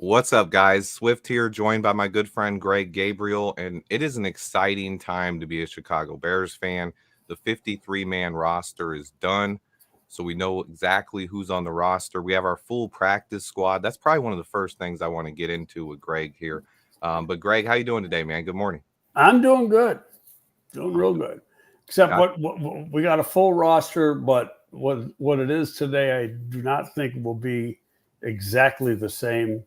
What's up, guys? Swift here, joined by my good friend Greg Gabriel, and it is an exciting time to be a Chicago Bears fan. The 53-man roster is done, so we know exactly who's on the roster. We have our full practice squad. That's probably one of the first things I want to get into with Greg here. But Greg, how you doing today, man? Good morning. I'm doing good, doing real good. Except Got- what we got a full roster, but what it is today, I do not think will be exactly the same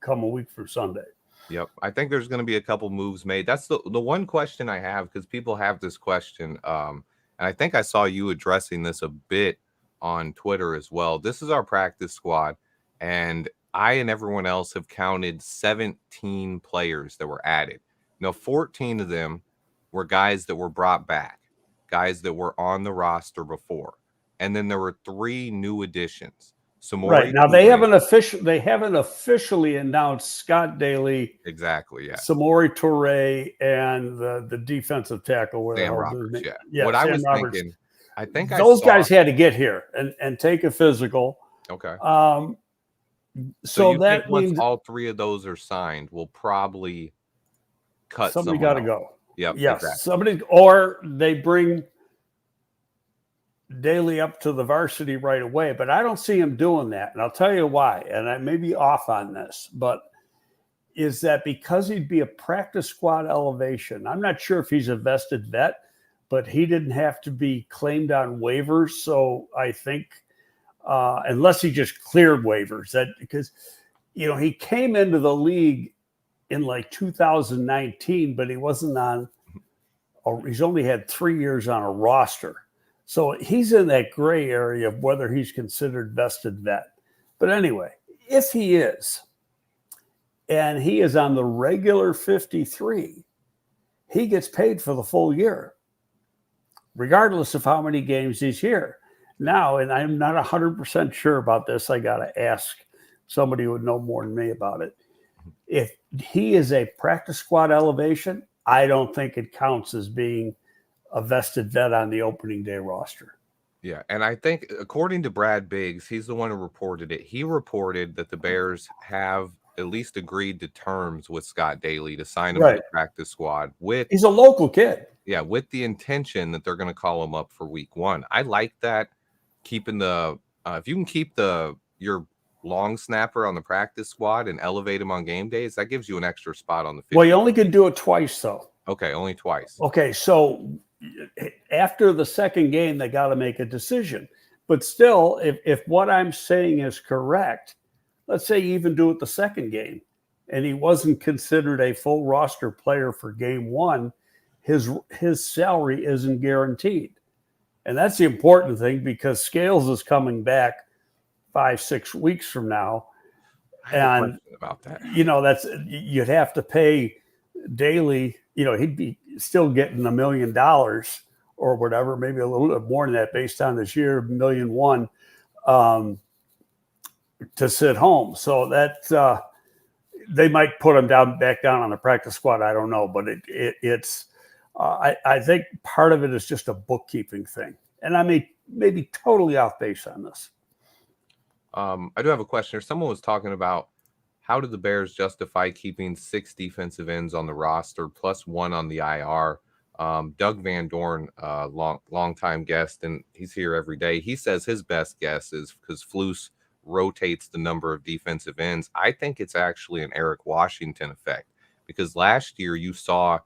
come a week from Sunday. Yep. I think there's going to be a couple moves made. That's the one question I have because people have this question. And I think I saw you addressing this a bit on Twitter as well. This is our practice squad. And I and everyone else have counted 17 players that were added. Now, 14 of them were guys that were brought back, guys that were on the roster before. And then there were 3 new additions. Right now, they haven't officially announced Scott Daly, exactly, yeah, Samori Toure, and the defensive tackle. Where Sam the hell Roberts, yeah, what Sam I was Roberts. thinking, I think those guys had to get here and take a physical. Okay. So you that think once means all 3 of those are signed, we'll probably cut somebody someone got to else. go. Yep. Yes, Exactly. somebody, or they bring Daly up to the varsity right away, but I don't see him doing that. And I'll tell you why. And I may be off on this, but is that because he'd be a practice squad elevation? I'm not sure if he's a vested vet, but he didn't have to be claimed on waivers. So I think unless he just cleared waivers, that because he came into the league in like 2019, but he wasn't on. He's only had 3 years on a roster. So he's in that gray area of whether he's considered vested vet. But anyway, if he is, and he is on the regular 53, he gets paid for the full year, regardless of how many games he's here. Now, and I'm not 100% sure about this. I got to ask somebody who would know more than me about it. If he is a practice squad elevation, I don't think it counts as being a vested vet on the opening day roster. Yeah, and I think according to Brad Biggs, he's the one who reported it. He reported that the Bears have at least agreed to terms with Scott Daly to sign him to the practice squad. He's a local kid. Yeah, with the intention that they're going to call him up for week 1. I like that. Keeping the if you can keep your long snapper on the practice squad and elevate him on game days, that gives you an extra spot on the field. Well, you only can do it twice, though. Okay, only twice. Okay, so after the second game, they got to make a decision. But still, if what I'm saying is correct, let's say you even do it the second game, and he wasn't considered a full roster player for game 1, his salary isn't guaranteed. And that's the important thing because Scales is coming back 5-6 weeks from now. And about that, that's you'd have to pay Daly. He'd be still getting $1 million or whatever, maybe a little bit more than that based on this year, $1.1 million to sit home. So that they might put him back down on the practice squad. I don't know, but it's. I think part of it is just a bookkeeping thing, and I may be totally off base on this. I do have a question here. Someone was talking about how did the Bears justify keeping 6 defensive ends on the roster plus 1 on the IR. Doug Van Dorn, long-time guest, and he's here every day. He says his best guess is because Flus rotates the number of defensive ends. I think it's actually an Eric Washington effect because last year you saw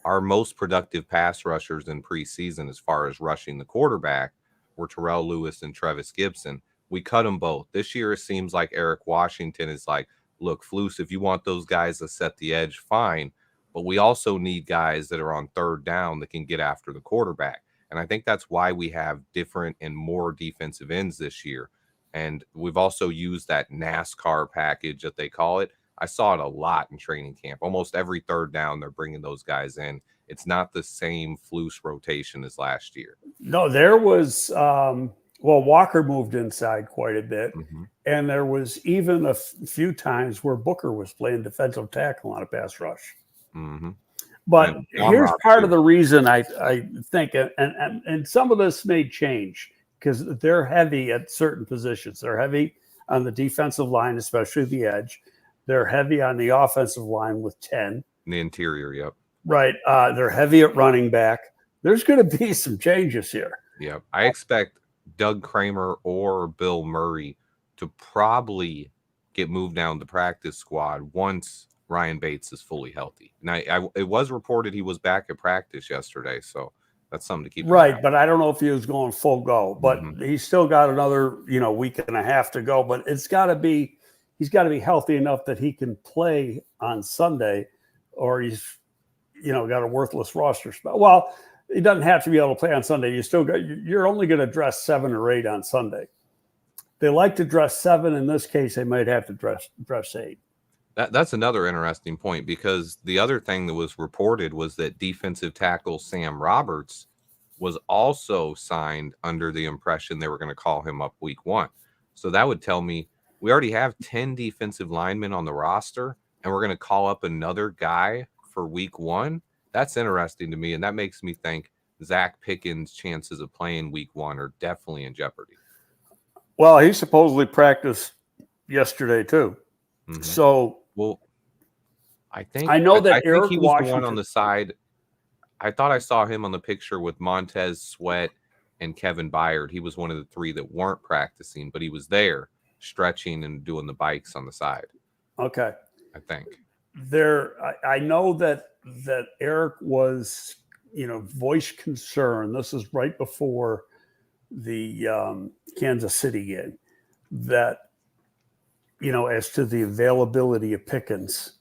our most productive pass rushers in preseason as far as rushing the quarterback were Terrell Lewis and Trevis Gibson. We cut them both. This year, it seems like Eric Washington is like, look, Flus, if you want those guys to set the edge, fine. But we also need guys that are on third down that can get after the quarterback. And I think that's why we have different and more defensive ends this year. And we've also used that NASCAR package that they call it. I saw it a lot in training camp. Almost every third down, they're bringing those guys in. It's not the same Flus rotation as last year. No, there was Walker moved inside quite a bit. Mm-hmm. And there was even a few times where Booker was playing defensive tackle on a pass rush. Mm-hmm. But here's part of the reason I think, and some of this may change because they're heavy at certain positions. They're heavy on the defensive line, especially the edge. They're heavy on the offensive line with 10. In the interior, yep. Right. They're heavy at running back. There's going to be some changes here. Yep. I expect Doug Kramer or Bill Murray to probably get moved down the practice squad once Ryan Bates is fully healthy. And it was reported he was back at practice yesterday, so that's something to keep in mind. But I don't know if he was going full go. But he's still got another week and a half to go. But he's got to be healthy enough that he can play on Sunday, or he's got a worthless roster spot. Well, he doesn't have to be able to play on Sunday. You're only going to dress 7 or 8 on Sunday. They like to dress 7. In this case, they might have to dress 8. That's another interesting point, because the other thing that was reported was that defensive tackle Sam Roberts was also signed under the impression they were going to call him up week 1. So that would tell me we already have 10 defensive linemen on the roster, and we're going to call up another guy for week 1. That's interesting to me, and that makes me think Zach Pickens' chances of playing week 1 are definitely in jeopardy. Well, he supposedly practiced yesterday too. Mm-hmm. So, I think Eric he was Washington, the one on the side. I thought I saw him on the picture with Montez Sweat and Kevin Byard. He was one of the 3 that weren't practicing, but he was there stretching and doing the bikes on the side. Okay. I think. I know that Eric was, voiced concern. This is right before the Kansas City game, that, as to the availability of Pickens,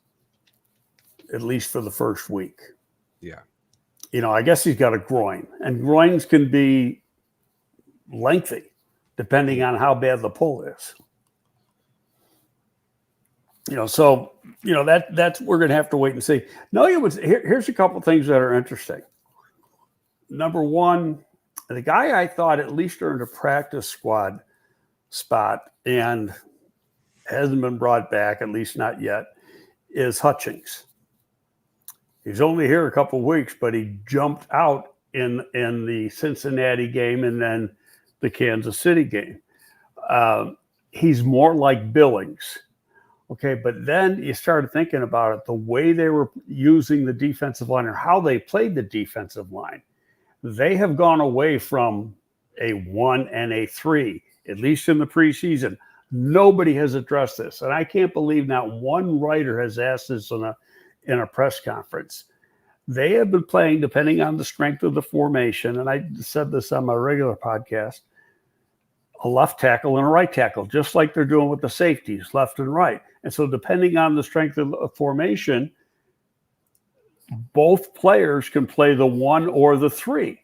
at least for the first week. Yeah. I guess he's got a groin, and groins can be lengthy depending on how bad the pull is. So that's we're going to have to wait and see. No, here's a couple things that are interesting. Number one, the guy I thought at least earned a practice squad spot and hasn't been brought back, at least not yet, is Hutchings. He's only here a couple of weeks, but he jumped out in the Cincinnati game and then the Kansas City game. He's more like Billings. Okay, but then you started thinking about it, the way they were using the defensive line or how they played the defensive line. They have gone away from a 1 and a 3, at least in the preseason. Nobody has addressed this. And I can't believe not one writer has asked this in a press conference. They have been playing, depending on the strength of the formation, and I said this on my regular podcast, a left tackle and a right tackle, just like they're doing with the safeties, left and right. And so depending on the strength of the formation, both players can play the 1 or the 3.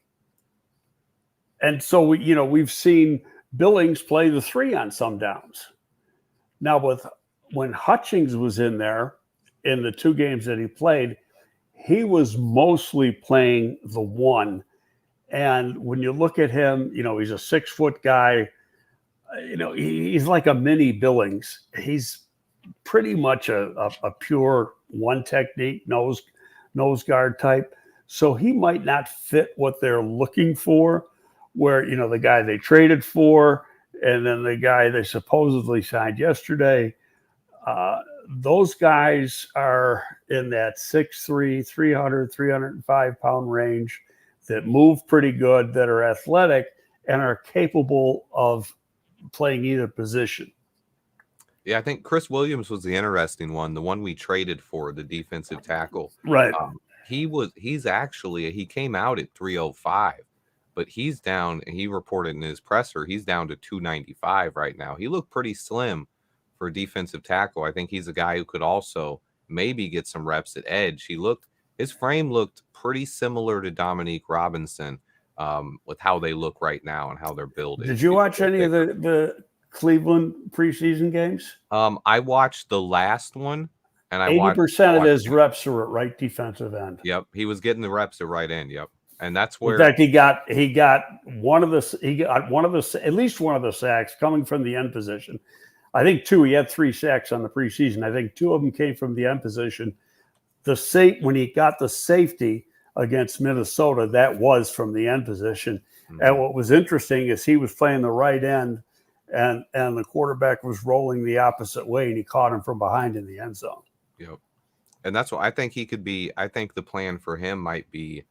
And so we've seen Billings play the 3 on some downs. Now when Hutchings was in there in the 2 games that he played, he was mostly playing the 1. And when you look at him, he's a 6-foot guy. He's like a mini Billings. He's pretty much a pure 1 technique nose guard type. So he might not fit what they're looking for, where, the guy they traded for and then the guy they supposedly signed yesterday. Those guys are in that 6'3", 300, 305-pound range that move pretty good, that are athletic, and are capable of playing either position. Yeah, I think Chris Williams was the interesting one, the one we traded for, the defensive tackle. Right. He came out at 305, but he's down, and he reported in his presser, he's down to 295 right now. He looked pretty slim for a defensive tackle. I think he's a guy who could also maybe get some reps at edge. His frame looked pretty similar to Dominique Robinson with how they look right now and how they're building. Did you watch any of the Cleveland preseason games? I watched the last one, and 80% of his reps are at right defensive end. Yep, he was getting the reps at right end. Yep, and that's where. In fact, he got at least one of the sacks coming from the end position. I think 2. He had 3 sacks on the preseason. I think 2 of them came from the end position. When he got the safety against Minnesota, that was from the end position. Mm-hmm. And what was interesting is he was playing the right end, and the quarterback was rolling the opposite way, and he caught him from behind in the end zone. Yep. And that's what I think he could be. I think the plan for him might be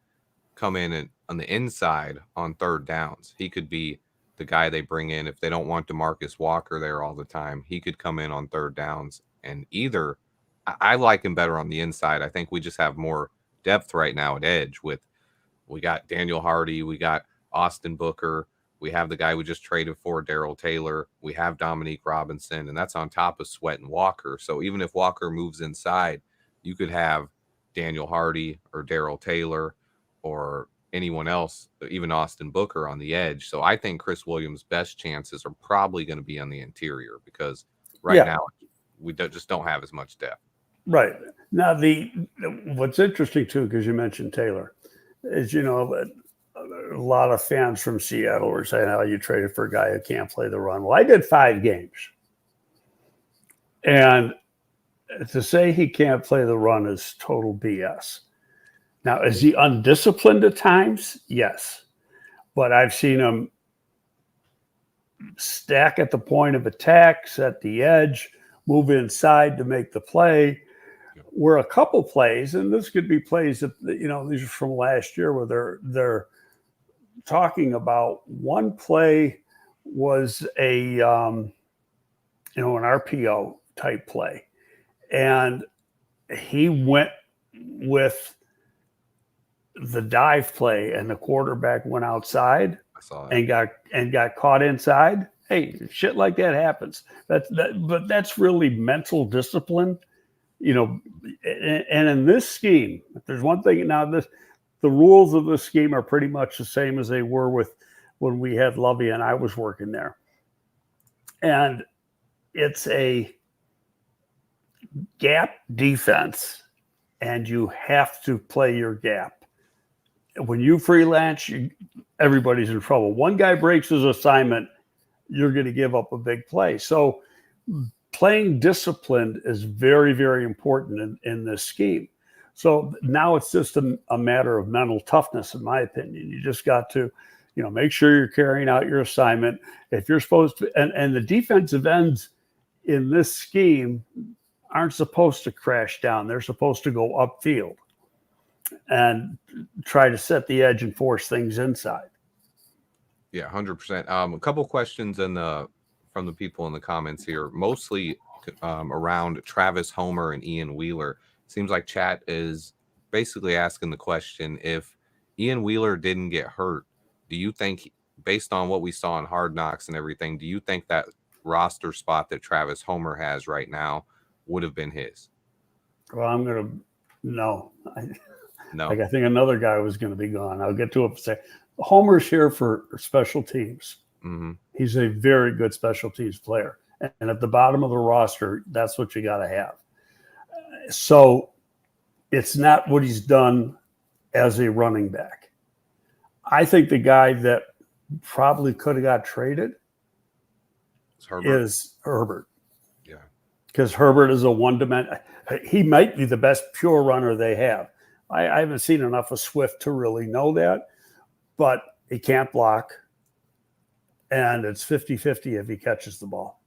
come in and on the inside on third downs. He could be the guy they bring in if they don't want DeMarcus Walker there all the time. He could come in on third downs, and either I like him better on the inside. I think we just have more depth right now at edge with we got Daniel Hardy, we got Austin Booker, we have the guy we just traded for, Darrell Taylor, we have Dominique Robinson, and that's on top of Sweat and Walker. So even if Walker moves inside, you could have Daniel Hardy or Darrell Taylor or anyone else, even Austin Booker on the edge. So I think Chris Williams' best chances are probably going to be on the interior because now we just don't have as much depth. Right. Now, what's interesting, too, because you mentioned Taylor, is, a lot of fans from Seattle were saying how you traded for a guy who can't play the run. Well, I did 5 games. And to say he can't play the run is total BS. Now, is he undisciplined at times? Yes. But I've seen him stack at the point of attack, set the edge, move inside to make the play. Where a couple plays, and this could be plays that, these are from last year where they're talking about. One play was an RPO type play, and he went with the dive play, and the quarterback went outside and got caught inside. Hey, shit like that happens. But that's really mental discipline. And in this scheme, if there's one thing now, the rules of this scheme are pretty much the same as they were when we had Lovey and I was working there. And it's a gap defense, and you have to play your gap. When you freelance, everybody's in trouble. One guy breaks his assignment, you're going to give up a big play. So playing disciplined is very, very important in this scheme. So now it's just a matter of mental toughness, in my opinion. You just got to, make sure you're carrying out your assignment. If you're supposed to, and the defensive ends in this scheme aren't supposed to crash down. They're supposed to go upfield and try to set the edge and force things inside. Yeah, 100%. A couple questions from the people in the comments here, mostly around Travis Homer and Ian Wheeler. Seems like chat is basically asking the question, if Ian Wheeler didn't get hurt, do you think, based on what we saw in Hard Knocks and everything, do you think that roster spot that Travis Homer has right now would have been his? Well, no. No. I think another guy was going to be gone. I'll get to it and say, Homer's here for special teams. Mm-hmm. He's a very good special teams player. And at the bottom of the roster, that's what you got to have. So it's not what he's done as a running back. I think the guy that probably could have got traded is Herbert. Yeah. Because Herbert is a one-dimensional. He might be the best pure runner they have. I haven't seen enough of Swift to really know that, but he can't block. And it's 50-50 if he catches the ball.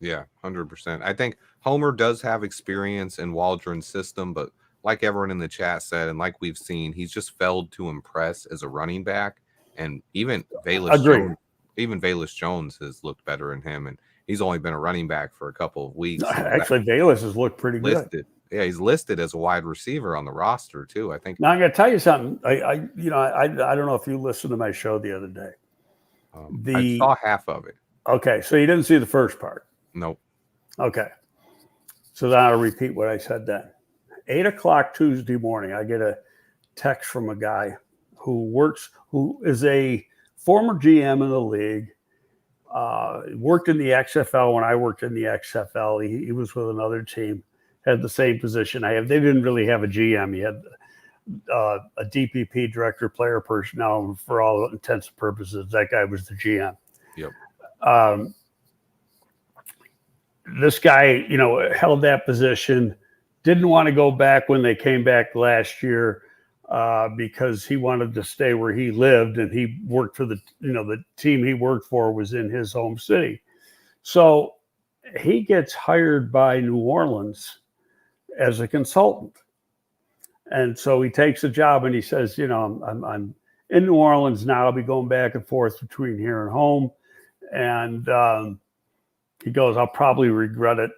Yeah, 100%. I think Homer does have experience in Waldron's system, but like everyone in the chat said, and like we've seen, he's just failed to impress as a running back. And even Velus Jones has looked better than him, and he's only been a running back for a couple of weeks. Actually, Velus has looked pretty good. Yeah, he's listed as a wide receiver on the roster too, I think. Now I'm going to tell you something. I don't know if you listened to my show the other day. I saw half of it. Okay, so you didn't see the first part. Nope. Okay, so then I'll repeat what I said then. 8:00 Tuesday morning, I get a text from a guy who is a former GM in the league. Worked in the XFL when I worked in the XFL. He was with another team. Had the same position I have. They didn't really have a GM. He had a DPP, director of player personnel. For all intents and purposes, that guy was the GM. Yep. This guy, held that position. Didn't want to go back when they came back last year because he wanted to stay where he lived, and he worked for the team he worked for was in his home city. So he gets hired by New Orleans as a consultant. And so he takes a job and he says, I'm in New Orleans now. I'll be going back and forth between here and home. And he goes, I'll probably regret it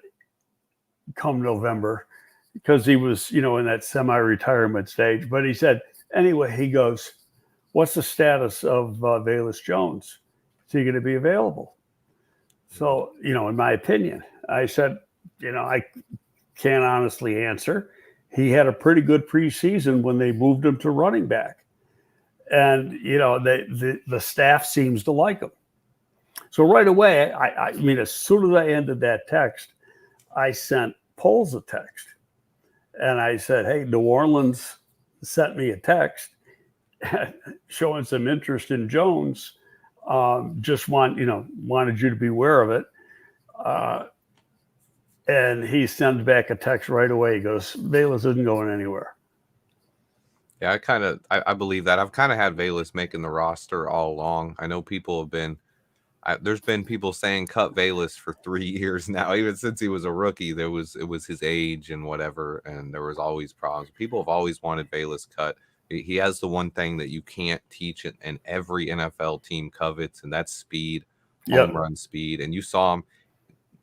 come November, because he was, in that semi-retirement stage. But he said, anyway, he goes, what's the status of Velus Jones? Is he going to be available? So, in my opinion, I said, I can't honestly answer. He had a pretty good preseason when they moved him to running back. And, the staff seems to like him. So right away, I mean, as soon as I ended that text, I sent Poles a text. And I said, hey, New Orleans sent me a text showing some interest in Jones. Just wanted you to be aware of it. And he sends back a text right away. He goes, Velus isn't going anywhere. Yeah, I believe that. I've kind of had Velus making the roster all along. I know people have been, there's been people saying cut Velus for 3 years now. Even since he was a rookie, it was his age and whatever, and there was always problems. People have always wanted Velus cut. He has the one thing that you can't teach it, and every NFL team covets, and that's speed, home run speed. And you saw him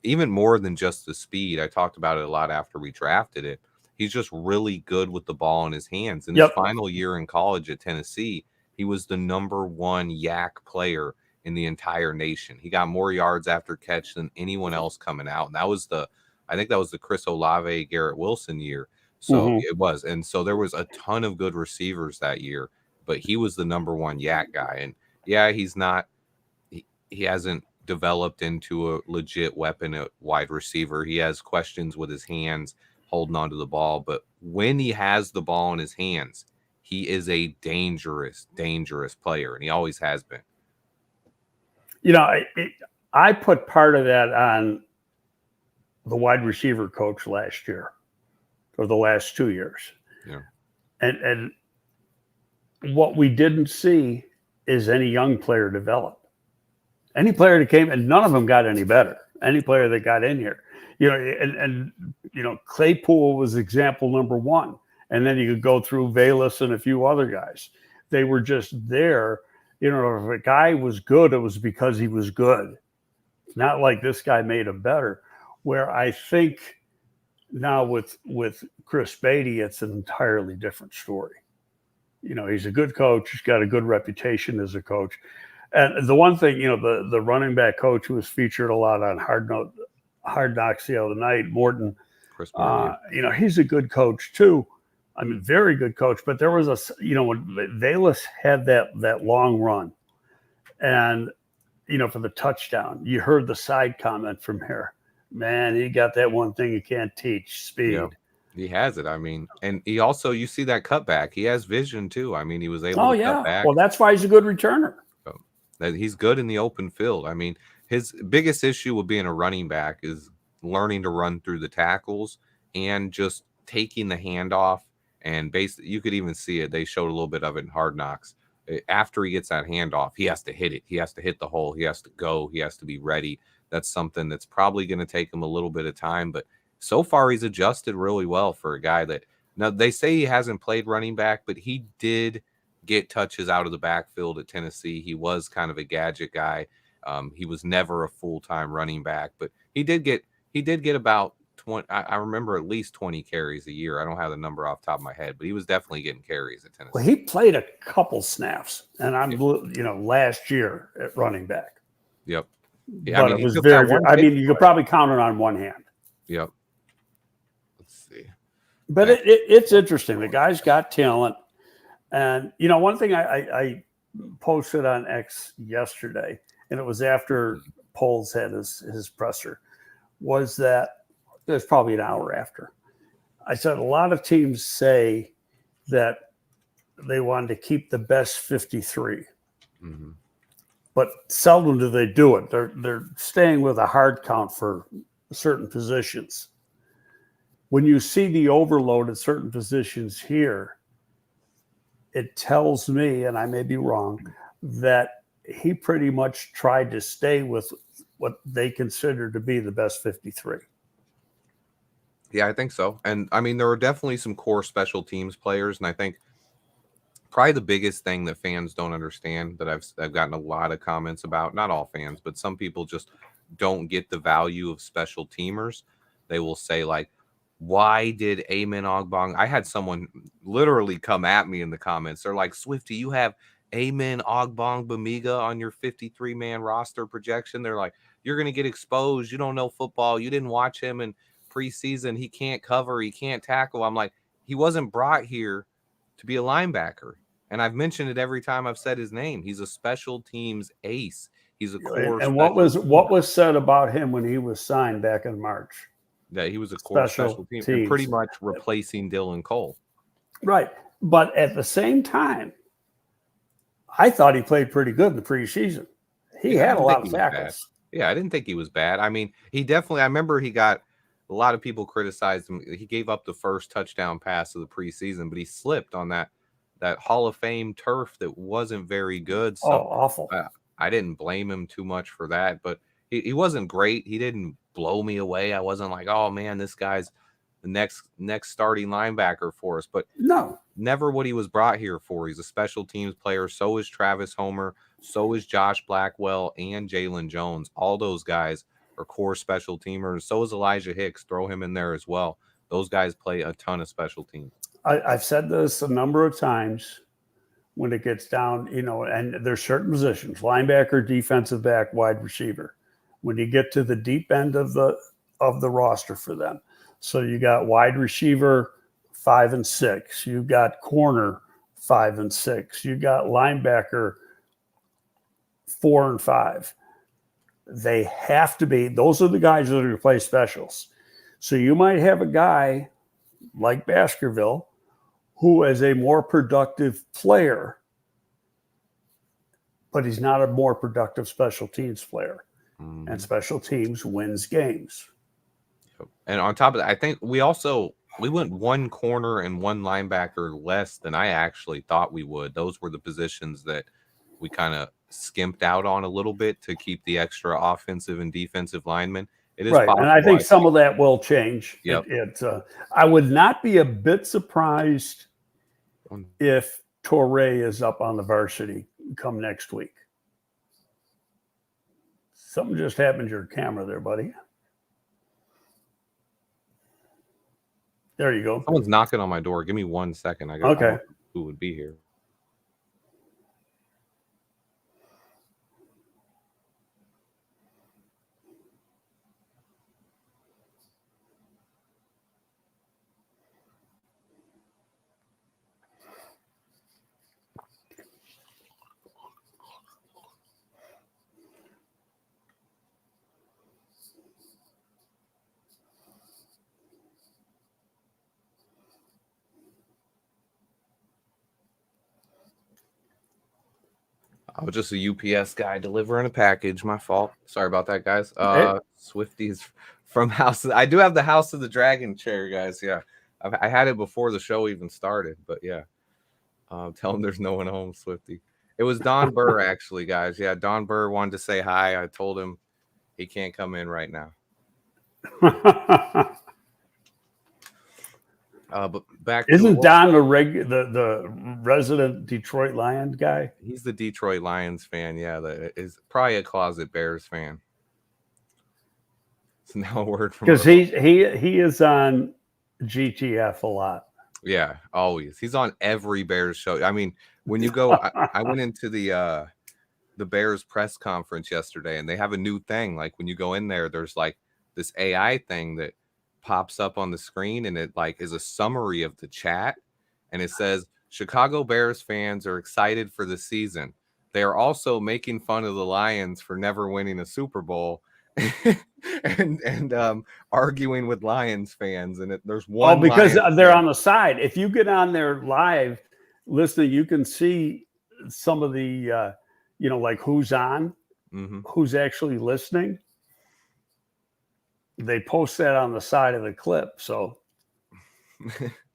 even more than just the speed. I talked about it a lot after we drafted it. He's just really good with the ball in his hands. In his final year in college at Tennessee, he was the #1 yak player in the entire nation. He got more yards after catch than anyone else coming out. And I think that was the Chris Olave, Garrett Wilson year. So it was. And so there was a ton of good receivers that year, but he was the #1 yak guy. And yeah, he hasn't developed into a legit weapon at wide receiver. He has questions with his hands holding onto the ball, but when he has the ball in his hands, he is a dangerous player, and he always has been. I put part of that on the wide receiver coach last year, or the last 2 years. Yeah. And what we didn't see is any young player develop. Any player that came, and none of them got any better. Any player that got in here, Claypool was example #1. And then you could go through Velus and a few other guys. They were just there. If a guy was good, it was because he was good. It's not like this guy made him better. Where I think now with Chris Beatty, it's an entirely different story. He's a good coach. He's got a good reputation as a coach. And the one thing, the running back coach who was featured a lot on Hard Knocks the other night, Morton, he's a good coach too. I mean, very good coach. But there was when Velus had that long run, and for the touchdown, you heard the side comment from here. Man, he got that one thing you can't teach: speed. Yeah, he has it. I mean, and he also, you see that cutback. He has vision too. I mean, he was able to cut back. Well, that's why he's a good returner. That he's good in the open field. I mean, his biggest issue with being a running back is learning to run through the tackles and just taking the handoff. And basically, you could even see it. They showed a little bit of it in Hard Knocks. After he gets that handoff, he has to hit it. He has to hit the hole. He has to go. He has to be ready. That's something that's probably going to take him a little bit of time. But so far, he's adjusted really well for a guy that, now they say he hasn't played running back, but he did get touches out of the backfield at Tennessee. He was kind of a gadget guy. He was never a full-time running back, but he did get about 20. I remember at least 20 carries a year. I don't have the number off the top of my head, but he was definitely getting carries at Tennessee. Well, he played a couple snaps, and last year at running back. Yep. Yeah, but it was very good. I mean, you could probably count it on one hand. Yep. Let's see. But it's interesting. The guy's got talent. And, one thing I posted on X yesterday, and it was after Poles had his presser, was that it was probably an hour after. I said a lot of teams say that they wanted to keep the best 53. Mm-hmm. But seldom do they do it. They're staying with a hard count for certain positions. When you see the overload at certain positions here, it tells me, and I may be wrong, that he pretty much tried to stay with what they consider to be the best 53. Yeah, I think so. And I mean, there are definitely some core special teams players, and I think probably the biggest thing that fans don't understand that I've gotten a lot of comments about, not all fans, but some people just don't get the value of special teamers. They will say like, why did Amen Ogbong? I had someone literally come at me in the comments. They're like, Swifty, you have Amen Ogbong Bamiga on your 53-man roster projection. They're like, you're going to get exposed. You don't know football. You didn't watch him in preseason. He can't cover. He can't tackle. I'm like, he wasn't brought here to be a linebacker. And I've mentioned it every time I've said his name. He's a special teams ace. He's a core. And what was said about him when he was signed back in March? That he was a core special team and pretty much replacing Dylan Cole. Right. But at the same time, I thought he played pretty good in the preseason. He had a lot of tackles. Yeah, I didn't think he was bad. I mean, he definitely, I remember he got a lot of people criticized him. He gave up the first touchdown pass of the preseason, but he slipped on that Hall of Fame turf that wasn't very good. So awful. I didn't blame him too much for that, but he wasn't great. He didn't blow me away. I wasn't like, oh man, this guy's the next starting linebacker for us. But no, never what he was brought here for. He's a special teams player. So is Travis Homer. So is Josh Blackwell and Jalen Jones. All those guys are core special teamers. So is Elijah Hicks. Throw him in there as well. Those guys play a ton of special teams. I've said this a number of times when it gets down, and there's certain positions, linebacker, defensive back, wide receiver. When you get to the deep end of the roster for them. So you got wide receiver 5 and 6. You got corner 5 and 6. You got linebacker 4 and 5. They have to be, those are the guys that are going to play specials. So you might have a guy like Baskerville who is a more productive player, but he's not a more productive special teams player. Mm-hmm. And special teams wins games. And on top of that, I think we went one corner and one linebacker less than I actually thought we would. Those were the positions that we kind of skimped out on a little bit to keep the extra offensive and defensive linemen. It is right, possible, and I think some of that will change. Yep. I would not be a bit surprised if Torrey is up on the varsity come next week. Something just happened to your camera there, buddy. There you go. Someone's knocking on my door. Give me 1 second. I don't know who would be here. I was just a UPS guy delivering a package. My fault. Sorry about that, guys. Swifties from House. I do have the House of the Dragon chair, guys. Yeah, I had it before the show even started. But yeah, tell him there's no one home, Swifty. It was Don Burr, actually, guys. Yeah, Don Burr wanted to say hi. I told him he can't come in right now. But back isn't Don the resident Detroit Lions guy? He's the Detroit Lions fan. Yeah, that is probably a closet Bears fan. It's now a word from because he is on GTF a lot. Yeah, always. He's on every Bears show. I mean, when you go, I went into the Bears press conference yesterday, and they have a new thing. Like when you go in there, there's like this AI thing that pops up on the screen, and it like is a summary of the chat, and it says Chicago Bears fans are excited for the season. They are also making fun of the Lions for never winning a Super Bowl and arguing with Lions fans. And there's one because they're on the side. If you get on there live listening, you can see some of the like who's on, who's actually listening. They post that on the side of the clip. So,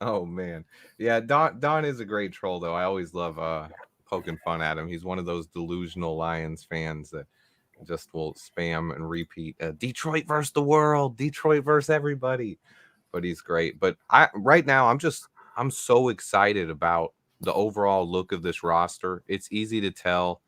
oh man, yeah. Don is a great troll, though. I always love poking fun at him. He's one of those delusional Lions fans that just will spam and repeat Detroit versus the world, Detroit versus everybody. But he's great. But right now I'm so excited about the overall look of this roster. It's easy to tell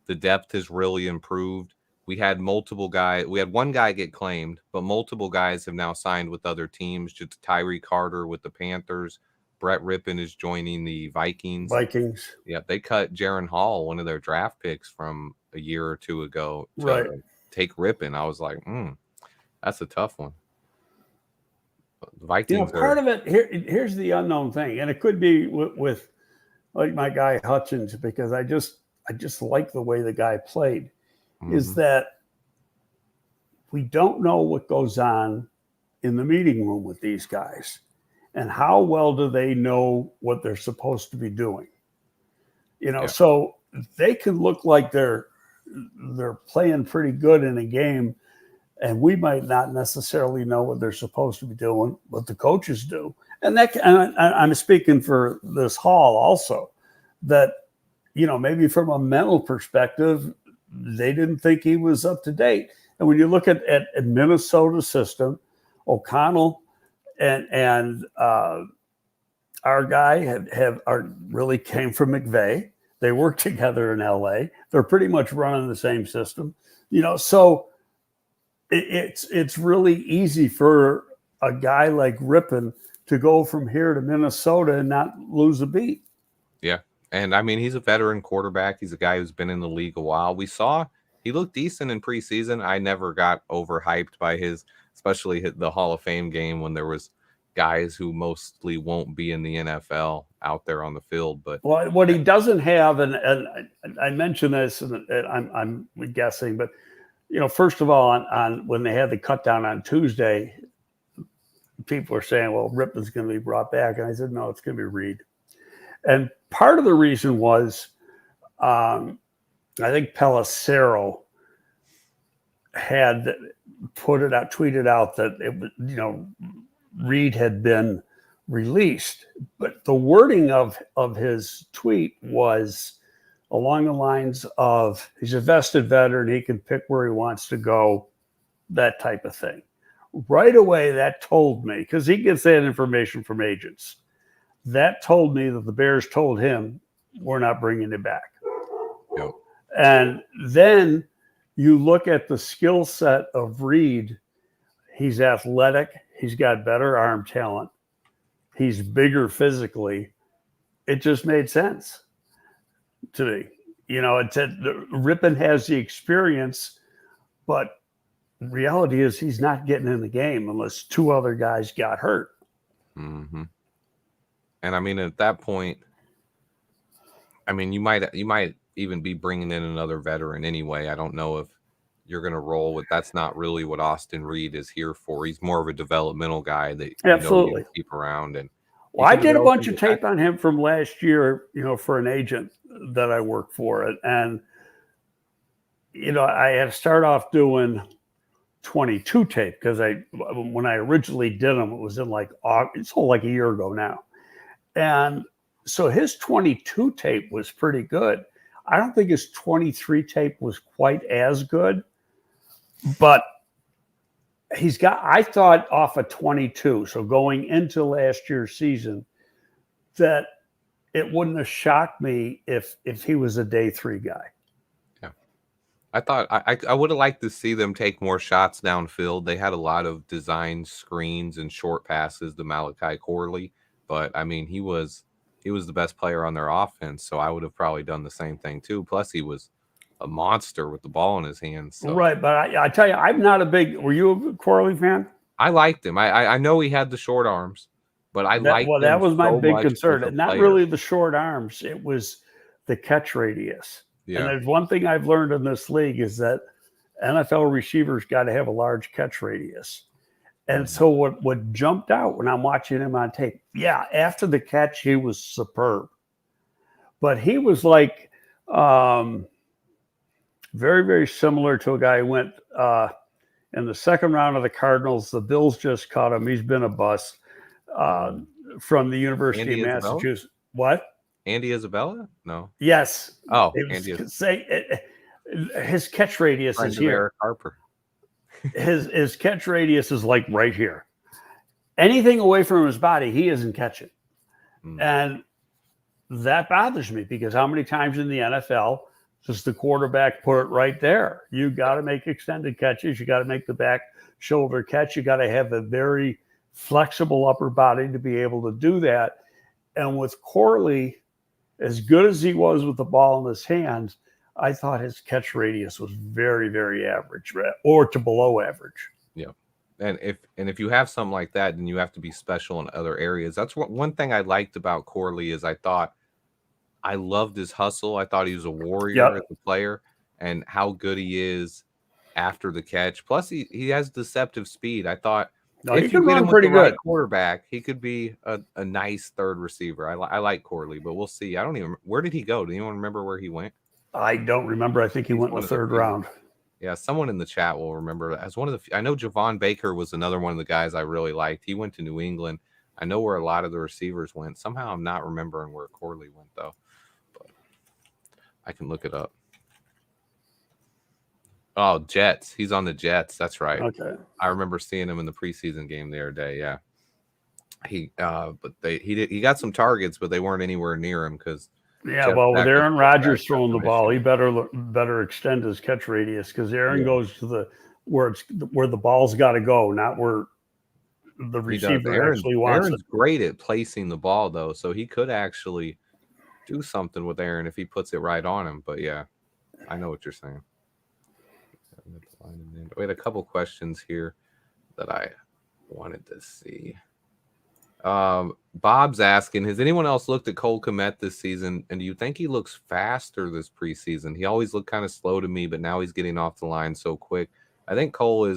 the depth has really improved. We had multiple guys. We had one guy get claimed, but multiple guys have now signed with other teams. Just Tyree Carter with the Panthers. Brett Rippon is joining the Vikings. Vikings. Yeah, they cut Jaron Hall, one of their draft picks from a year or two ago, Right. to take Rippon. I was like, that's a tough one. The Vikings part of it here's the unknown thing, and it could be with like my guy Hutchins, because I just like the way the guy played. Is that we don't know what goes on in the meeting room with these guys, and how well do they know what they're supposed to be doing. So they can look like they're playing pretty good in a game, and we might not necessarily know what they're supposed to be doing, but the coaches do. And I'm speaking for this Hall also, that, maybe from a mental perspective, they didn't think he was up to date. And when you look at Minnesota's system, O'Connell and our guy really came from McVay. They worked together in LA. They're pretty much running the same system, so it's really easy for a guy like Rippon to go from here to Minnesota and not lose a beat. Yeah. And I mean, he's a veteran quarterback. He's a guy who's been in the league a while. We saw he looked decent in preseason. I never got overhyped by especially the Hall of Fame game, when there was guys who mostly won't be in the NFL out there on the field. But what he doesn't have, and I mentioned this, and I'm guessing, but first of all, on when they had the cut down on Tuesday, people were saying, well, Rippon's going to be brought back. And I said, no, it's going to be Reed. And part of the reason was, I think Pelissero had tweeted out that it was, Reed had been released. But the wording of his tweet was along the lines of, he's a vested veteran, he can pick where he wants to go, that type of thing. Right away, that told me, because he gets that information from agents, that told me that the Bears told him, we're not bringing it back. Yep. And then you look at the skill set of Reed. He's athletic. He's got better arm talent. He's bigger physically. It just made sense to me. It said Rippon has the experience, but reality is he's not getting in the game unless two other guys got hurt. Mm-hmm. And I mean, at that point, I mean, you might even be bringing in another veteran anyway. I don't know if you're going to roll with. That's not really what Austin Reed is here for. He's more of a developmental guy that absolutely you keep around. And I did a bunch of tape on him from last year, for an agent that I worked for, and I had to start off doing 22 tape, because when I originally did them, it was in it's like a year ago now. And so his 22 tape was pretty good. I don't think his 23 tape was quite as good, but I thought off of 22, so going into last year's season, that it wouldn't have shocked me if he was a day 3 guy. Yeah. I thought I would have liked to see them take more shots downfield. They had a lot of design screens and short passes to Malachi Corley, but I mean, he was the best player on their offense, so I would have probably done the same thing too. Plus, he was a monster with the ball in his hands. So. Right, but I tell you, I'm not a big. Were you a Corley fan? I liked him. I know he had the short arms, but I liked him. Well, that was my so big concern. Not player. really the short arms. It was the catch radius. Yeah. And there's one thing I've learned in this league is that NFL receivers got to have a large catch radius. And so what jumped out when I'm watching him on tape, after the catch, he was superb. But he was like very, very similar to a guy who went in the second round of the Cardinals. The Bills just caught him. He's been a bust from the University of Massachusetts. What? Andy Isabella? No. Yes. Oh, Andy. His catch radius Friend is of here. Eric Harper. His catch radius is like right here. Anything away from his body, he isn't catching. And that bothers me because how many times in the NFL does the quarterback put it right there? You got to make extended catches. You got to make the back shoulder catch. You got to have a very flexible upper body to be able to do that. And with Corley, as good as he was with the ball in his hands, I thought his catch radius was very, very average or to below average. Yeah. And if you have something like that, then you have to be special in other areas. That's one thing I liked about Corley is I loved his hustle. I thought he was a warrior as a player and how good he is after the catch. Plus, he has deceptive speed. I thought if you get him with the right quarterback, he could be a nice third receiver. I like Corley, but we'll see. I don't even – where did he go? Do anyone remember where he went? I don't remember. I think he went in the third round. Yeah, someone in the chat will remember as one of the – I know Javon Baker was another one of the guys I really liked. He went to New England. I know where a lot of the receivers went. Somehow I'm not remembering where Corley went, though. But I can look it up. Oh, Jets. He's on the Jets. That's right. Okay. I remember seeing him in the preseason game the other day. Yeah. He got some targets, but they weren't anywhere near him because – yeah, well, with Aaron Rodgers throwing the ball, he better extend his catch radius because Aaron goes to where the ball's got to go, not where the receiver actually wants it. Aaron's great at placing the ball, though, so he could actually do something with Aaron if he puts it right on him. But yeah, I know what you're saying. We had a couple questions here that I wanted to see. Bob's asking, has anyone else looked at Cole Kmet this season, and do you think he looks faster this preseason? He always looked kind of slow to me, but now he's getting off the line so quick. I think Cole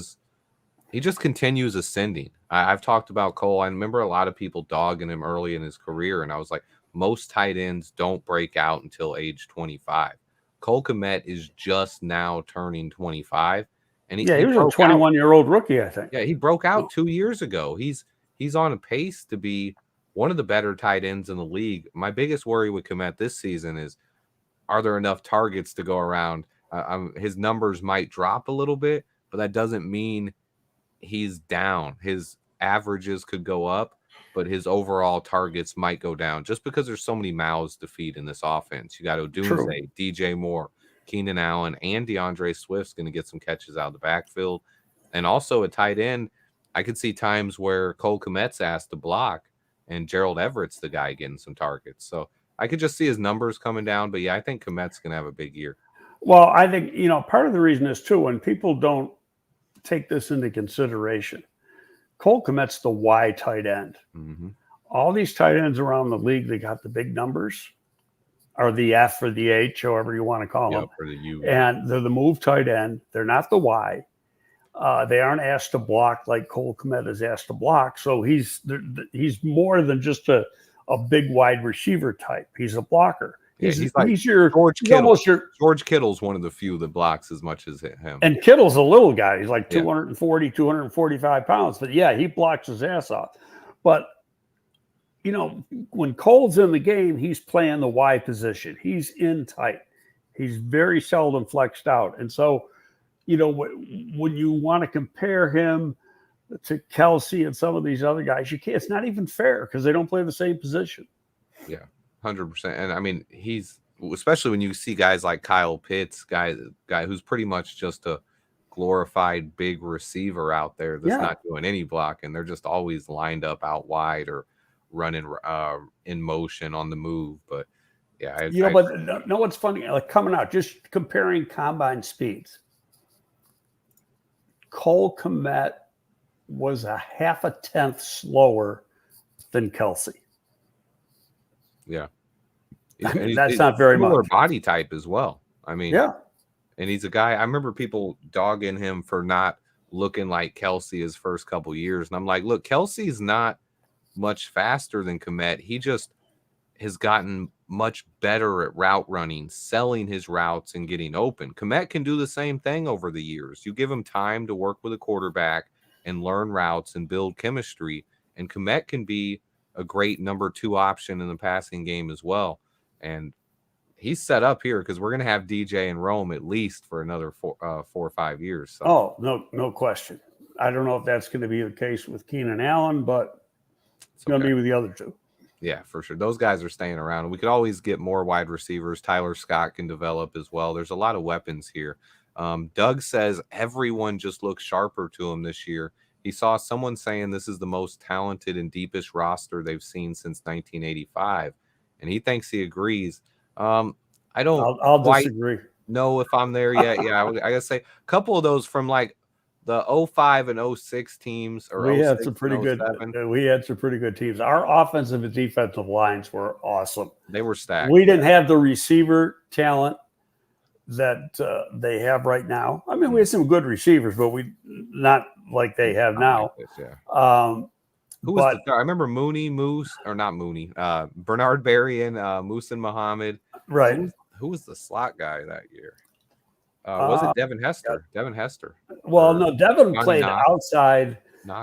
he just continues ascending. I've talked about Cole. I remember a lot of people dogging him early in his career, and I was like, most tight ends don't break out until age 25. Cole Kmet is just now turning 25. And he was a 21-year-old rookie, I think. Yeah, he broke out 2 years ago. He's on a pace to be one of the better tight ends in the league. My biggest worry with Kmet this season is, are there enough targets to go around? His numbers might drop a little bit, but that doesn't mean he's down. His averages could go up, but his overall targets might go down just because there's so many mouths to feed in this offense. You got Odunze, DJ Moore, Keenan Allen, and DeAndre Swift's going to get some catches out of the backfield. And also a tight end, I could see times where Cole Kmet's asked to block and Gerald Everett's the guy getting some targets. So I could just see his numbers coming down. But yeah, I think Kmet's going to have a big year. Well, I think, part of the reason is too, when people don't take this into consideration, Cole Kmet's the Y tight end. Mm-hmm. All these tight ends around the league, they got the big numbers, or the F or the H, however you want to call them. Or the U. And they're the move tight end. They're not the Y. They aren't asked to block like Cole Kmet is asked to block. So he's more than just a big wide receiver type. He's a blocker. He's your George Kittle. George Kittle's one of the few that blocks as much as him. And Kittle's a little guy. He's like 240, 245 pounds. But yeah, he blocks his ass off. But, when Cole's in the game, he's playing the Y position. He's in tight. He's very seldom flexed out. And so, when you want to compare him to Kelsey and some of these other guys, you can't. It's not even fair because they don't play the same position. Yeah, 100%. And I mean, especially when you see guys like Kyle Pitts, guy who's pretty much just a glorified big receiver out there that's not doing any blocking. They're just always lined up out wide or running in motion on the move. But yeah, but what's funny? Like coming out, just comparing combine speeds. Cole Kmet was a half a tenth slower than Kelsey. Yeah. That's not very much. Body type as well. I mean, yeah. And he's a guy, I remember people dogging him for not looking like Kelsey his first couple years. And I'm like, look, Kelsey's not much faster than Kmet. He just has gotten much better at route running, selling his routes and getting open. Kmet can do the same thing over the years. You give him time to work with a quarterback and learn routes and build chemistry. And Kmet can be a great number 2 option in the passing game as well. And he's set up here because we're going to have DJ and Rome at least for another 4 or 5 years. So. Oh, no question. I don't know if that's going to be the case with Keenan Allen, but it's going to be with the other two. Yeah, for sure. Those guys are staying around. We could always get more wide receivers. Tyler Scott can develop as well. There's a lot of weapons here. Doug says everyone just looks sharper to him this year. He saw someone saying this is the most talented and deepest roster they've seen since 1985, and he thinks he agrees. I don't. I'll disagree. Know if I'm there yet. Yeah, I gotta say a couple of those from like the 05 and 06 teams, or we had some pretty good. We had some pretty good teams. Our offensive and defensive lines were awesome. They were stacked. We didn't have the receiver talent that they have right now. I mean, we had some good receivers, but we not like they have now. Who was I remember Bernard Berry and Muhsin Muhammad. Right. Who was the slot guy that year? Was it Devin Hester? Yeah. Devin Hester. Well, no, Devin played outside.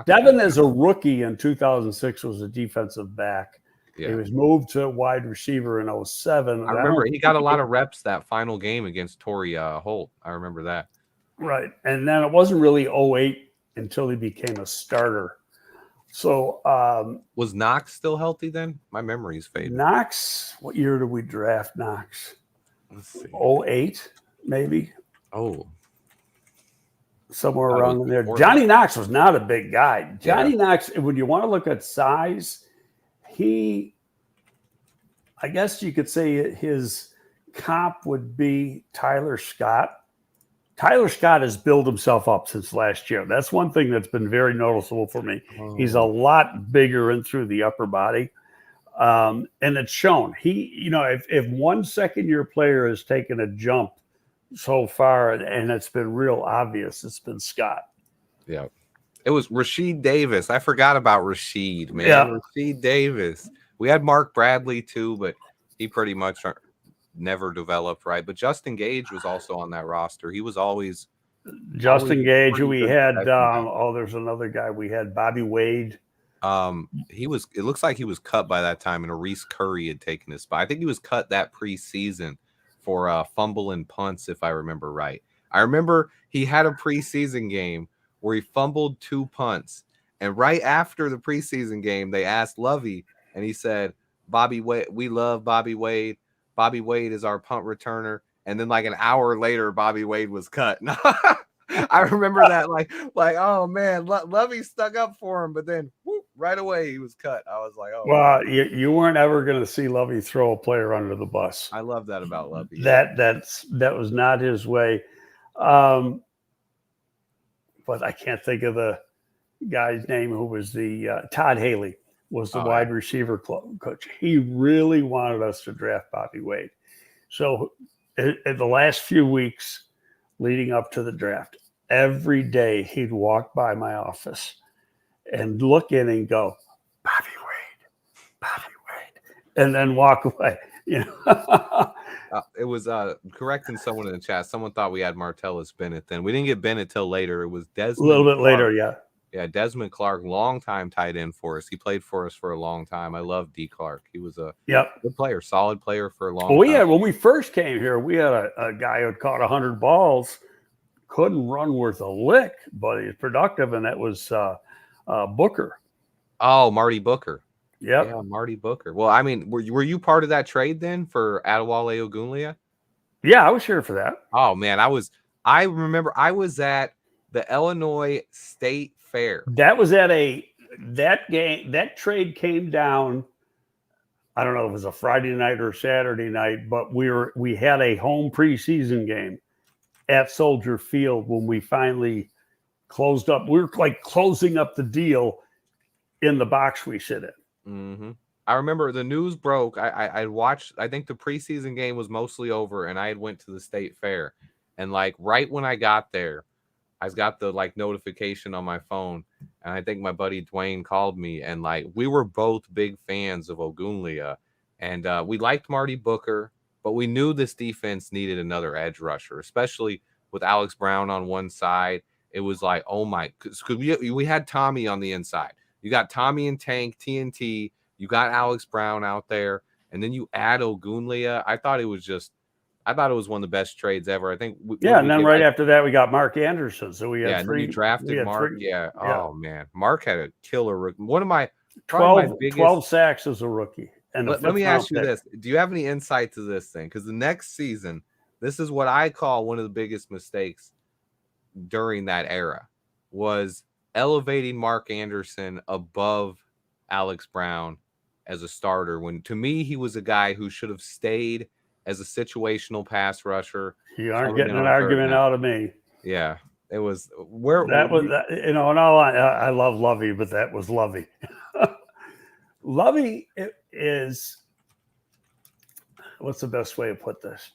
Devin, as a rookie in 2006, was a defensive back. Yeah. He was moved to wide receiver in 07. I remember he got a lot of reps that final game against Torrey Holt. I remember that. Right. And then it wasn't really 08 until he became a starter. So was Knox still healthy then? My memory's fading. Knox, what year did we draft Knox? Let's see. 08, maybe. Oh. Somewhere around in there. Johnny Knox was not a big guy. Johnny Knox, when you want to look at size, I guess you could say his comp would be Tyler Scott. Tyler Scott has built himself up since last year. That's one thing that's been very noticeable for me. Oh. He's a lot bigger in through the upper body. And it's shown. If one second-year player has taken a jump so far, and it's been real obvious, it's been Scott. Yeah. It was Rasheed Davis. I forgot about Rasheed, man. Yeah. Rasheed Davis. We had Mark Bradley too, but he pretty much never developed, right? But Justin Gage was also on that roster. He was always Justin Gage, who we had. There's another guy. We had Bobby Wade. It looks like he was cut by that time, and Reese Curry had taken his spot. I think he was cut that preseason for fumble and punts, if I remember right. I remember he had a preseason game where he fumbled 2 punts, and right after the preseason game, they asked Lovey, and he said, "Bobby Wade, we love Bobby Wade. Bobby Wade is our punt returner." And then like an hour later, Bobby Wade was cut. I remember that like, oh man, Lovey stuck up for him, but then whoop, right away he was cut. I was like, oh. Well, you weren't ever going to see Lovey throw a player under the bus. I love that about Lovey. That was not his way. But I can't think of the guy's name who was the Todd Haley was the wide receiver coach. He really wanted us to draft Bobby Wade. So in the last few weeks leading up to the draft, every day he'd walk by my office and look in and go, Bobby Wade, and then walk away. It was correcting someone in the chat. Someone thought we had Martellus Bennett then. We didn't get Bennett till later. It was Desmond. A little bit later, yeah. Yeah, Desmond Clark, long-time tight end for us. He played for us for a long time. I love D. Clark. He was a good player, solid player for a long time. When we first came here, we had a guy who had caught 100 balls, couldn't run worth a lick, but he was productive, and that was Booker. Oh, Marty Booker. Yep. Yeah, Marty Booker. Well, I mean, were you part of that trade then for Adewale Ogunleye? Yeah, I was here for that. Oh man, I remember I was at the Illinois State Fair. That was at that trade came down. I don't know if it was a Friday night or Saturday night, but we had a home preseason game at Soldier Field when we finally closed up. We were like closing up the deal in the box we sit in. Mm-hmm. I remember the news broke. I watched, I think the preseason game was mostly over, and I had went to the State Fair. And like right when I got there, I got the like notification on my phone, and I think my buddy Dwayne called me, and like we were both big fans of Ogunleye, and we liked Marty Booker, but we knew this defense needed another edge rusher, especially with Alex Brown on one side. It was like, oh my, because we had Tommy on the inside. You got Tommy and Tank, TNT. You got Alex Brown out there. and then you add Ogunleya. I thought it was one of the best trades ever. I think. And then right after that, we got Mark Anderson. So we had and three. then you drafted Mark. Yeah. Oh man, Mark had a killer. One of my 12 sacks as a rookie. And let me ask you this: do you have any insight to this thing? Because the next season, this is what I call one of the biggest mistakes during that era, was elevating Mark Anderson above Alex Brown as a starter, when to me he was a guy who should have stayed as a situational pass rusher. You aren't getting an argument out of me. Yeah, it was where that was, and all I love Lovey, but that was Lovey. Lovey is, what's the best way to put this?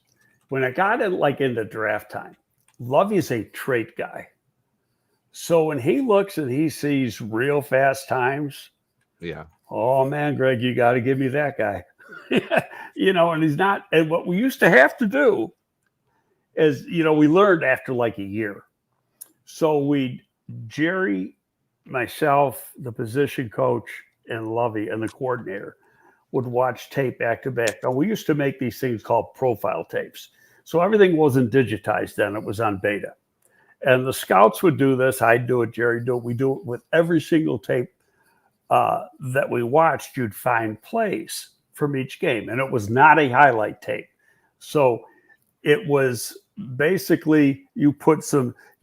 When I got into draft time, Lovey's a trait guy. So when he looks and he sees real fast times, oh man, Greg, you got to give me that guy. And he's not. And what we used to have to do is, we learned after like a year. So Jerry, myself, the position coach, and Lovey, and the coordinator would watch tape back to back. Now, we used to make these things called profile tapes. So everything wasn't digitized then. It was on beta. And the scouts would do this. I'd do it. Jerry do it. We do it with every single tape that we watched. You'd find plays from each game. And it was not a highlight tape. So it was basically you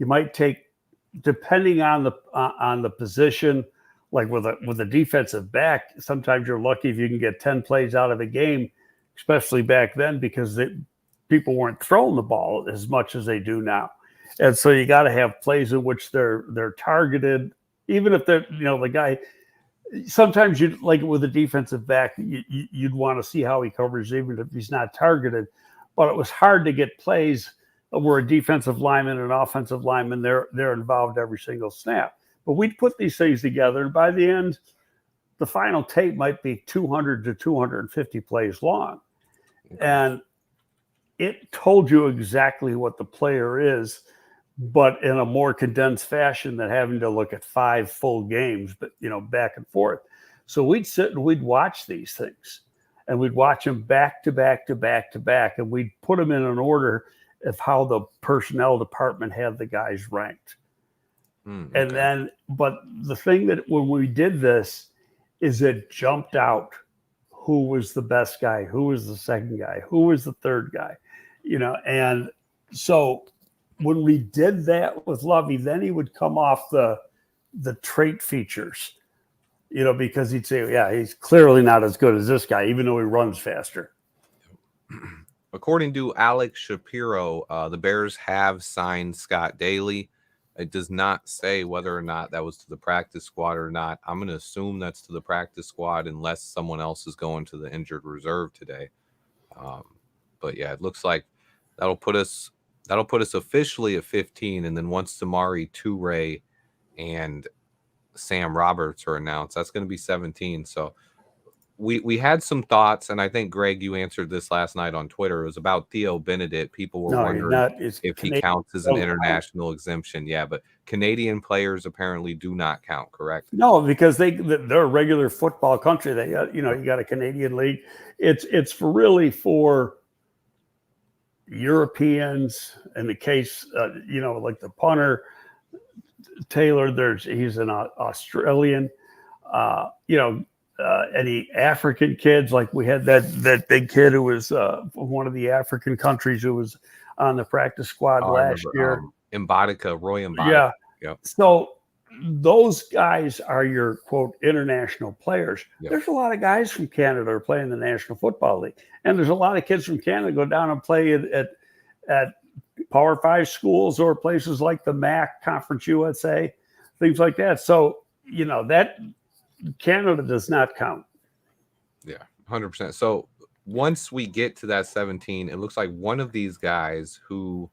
might take, depending on the position, like with a defensive back, sometimes you're lucky if you can get 10 plays out of a game, especially back then, because people weren't throwing the ball as much as they do now. And so you got to have plays in which they're targeted, even if they're, the guy, sometimes you like with a defensive back, you'd want to see how he covers, even if he's not targeted. But it was hard to get plays where a defensive lineman and an offensive lineman, they're involved every single snap. But we'd put these things together, and by the end, the final tape might be 200 to 250 plays long. And it told you exactly what the player is, but in a more condensed fashion than having to look at 5 full games, but, back and forth. So we'd sit and we'd watch these things, and we'd watch them back to back to back to back, and we'd put them in an order of how the personnel department had the guys ranked. Okay. And then, but the thing that when we did this is it jumped out who was the best guy, who was the second guy, who was the third guy, and so when we did that with Lovey, then he would come off the trait features, because he'd say, yeah, he's clearly not as good as this guy, even though he runs faster. According to Alex Shapiro, the Bears have signed Scott Daly. It does not say whether or not that was to the practice squad or not. I'm going to assume that's to the practice squad unless someone else is going to the injured reserve today. But yeah, it looks like that'll put us officially at 15. And then once Samori Toure and Sam Roberts are announced, that's going to be 17. So we had some thoughts, and I think, Greg, you answered this last night on Twitter. It was about Theo Benedict. People were wondering if he counts as an international exemption. Yeah, but Canadian players apparently do not count, correct? No, because they're a regular football country. They you got a Canadian league. It's for Europeans. In the case, like the punter Taylor, he's an Australian. Any African kids, like we had that big kid who was from one of the African countries who was on the practice squad last year. Roy Mbadika. Yeah. Yep. So those guys are your, quote, international players. Yep. There's a lot of guys from Canada are playing in the National Football League. And there's a lot of kids from Canada go down and play at Power 5 schools or places like the MAC, Conference USA, things like that. So, that Canada does not count. Yeah, 100%. So once we get to that 17, it looks like one of these guys who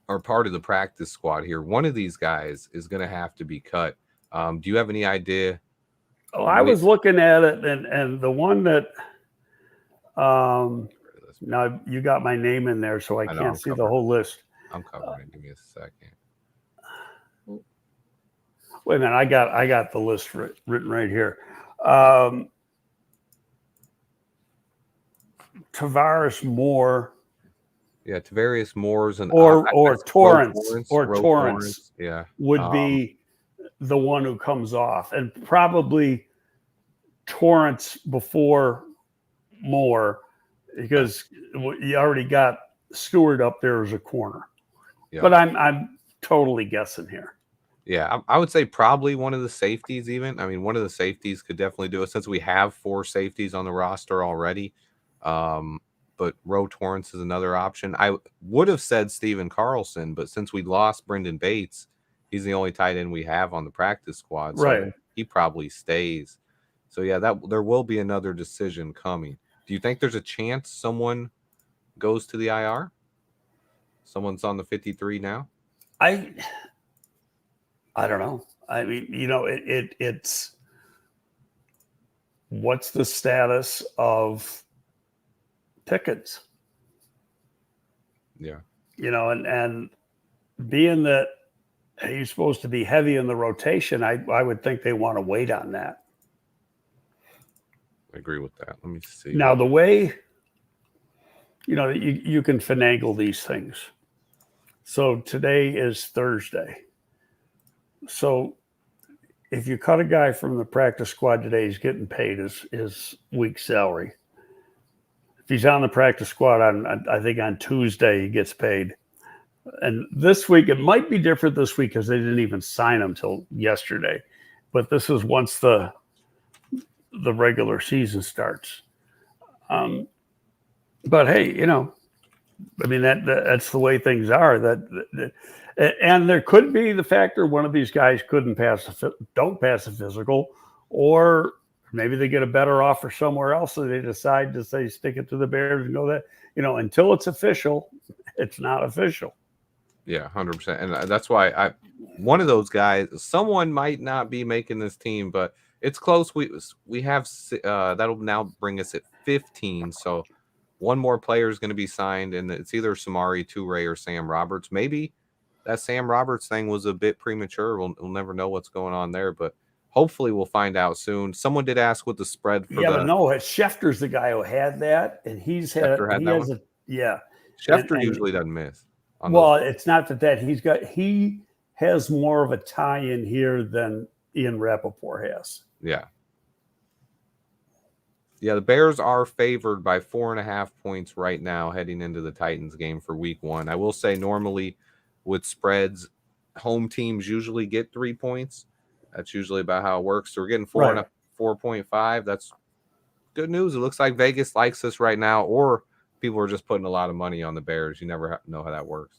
are part of the practice squad here, one of these guys is going to have to be cut. Do you have any idea? Oh, I was looking at it, and the one that now you got my name in there, so I can't see the whole list. I'm covering it. Give me a second. Wait a minute, I got the list written right here. Tavares Moore. Yeah, Tavarius Moore's and or Ro Torrance Yeah, would be the one who comes off, and probably Torrance before Moore, because you already got Stewart up there as a corner. yeah, But I'm totally guessing here. yeah. I would say probably one of the safeties. Even I mean, one of the safeties could definitely do it since we have 4 safeties on the roster already. But Ro Torrance is another option. I would have said Steven Carlson, but since we lost Brendan Bates, he's the only tight end we have on the practice squad, so Right. he probably stays. So yeah, that there will be another decision coming. Do you think there's a chance someone goes to the IR? Someone's on the 53 now? I don't know. I mean, it's what's the status of Pickens? Yeah. And being that he's supposed to be heavy in the rotation, I would think they want to wait on that. I agree with that. Let me see. Now, the way, you can finagle these things. So today is Thursday. So if you cut a guy from the practice squad today, he's getting paid his week's salary. If he's on the practice squad I think on Tuesday, he gets paid. And this week, it might be different this week because they didn't even sign him till yesterday. But this is once the regular season starts. But hey, I mean, that's the way things are. And there could be the factor one of these guys don't pass a physical, or maybe they get a better offer somewhere else, so they decide to say stick it to the Bears and go that. Until it's official, it's not official. Yeah, 100%. And that's why one of those guys, someone might not be making this team, but it's close. We have that'll now bring us at 15. So one more player is going to be signed, and it's either Samari Toure or Sam Roberts. Maybe that Sam Roberts thing was a bit premature. We'll never know what's going on there, but hopefully we'll find out soon. Someone did ask what the spread for but no, Schefter's the guy who had that, and Schefter usually doesn't miss. Well, it's not that he has more of a tie in here than Ian Rappaport has. Yeah. Yeah, the Bears are favored by 4.5 points right now heading into the Titans game for week 1. I will say normally with spreads, home teams usually get 3 points. That's usually about how it works. So we're getting 4.5. That's good news. It looks like Vegas likes us right now, or people are just putting a lot of money on the Bears. You never know how that works.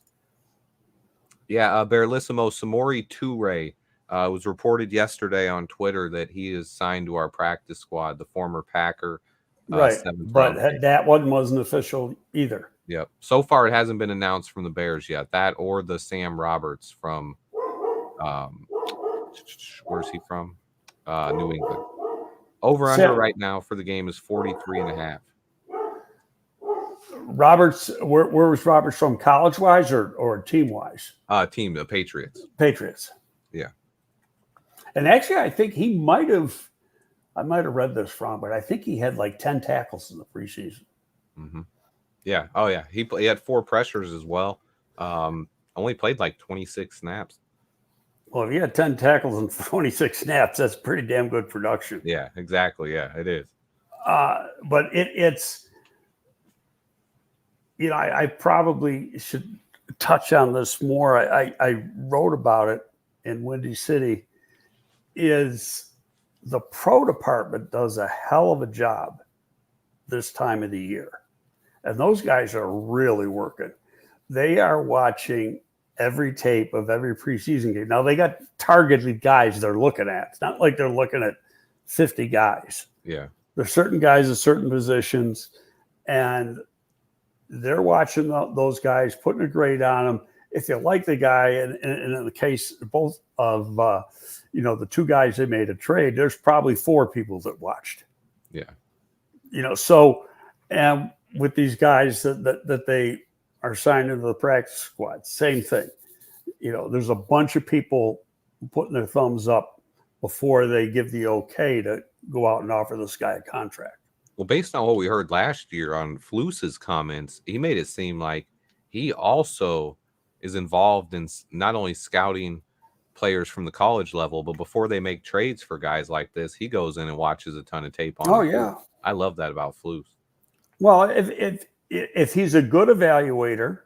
Yeah, Bearlissimo Samori Toure was reported yesterday on Twitter that he is signed to our practice squad, the former Packer. Right, but that one wasn't official either. Yep. So far, it hasn't been announced from the Bears yet. That or the Sam Roberts from, where's he from? New England. Over-under right now for the game is 43.5. Roberts, where was Roberts from, college-wise or team-wise? Team, the Patriots. Patriots. Yeah. And actually, I think I might have read this wrong, but I think he had like 10 tackles in the preseason. Mm-hmm. Yeah. Oh, yeah. He had 4 pressures as well. Only played like 26 snaps. Well, if you had 10 tackles and 26 snaps, that's pretty damn good production. Yeah, exactly. Yeah, it is. But it's, I probably should touch on this more. I wrote about it in Windy City. Is the pro department does a hell of a job this time of the year. And those guys are really working. They are watching every tape of every preseason game. Now, they got targeted guys they're looking at. It's not like they're looking at 50 guys. Yeah. There's certain guys at certain positions, and they're watching those guys, putting a grade on them. If you like the guy, and in the case both of the 2 guys they made a trade, there's probably 4 people that watched. Yeah. So, and with these guys that they are signed into the practice squad, same thing. There's a bunch of people putting their thumbs up before they give the okay to go out and offer this guy a contract. Well, based on what we heard last year on Flus's comments, he made it seem like he also is involved in not only scouting players from the college level, but before they make trades for guys like this, he goes in and watches a ton of tape on Oh them too. yeah. I love that about Flus. Well, if he's a good evaluator,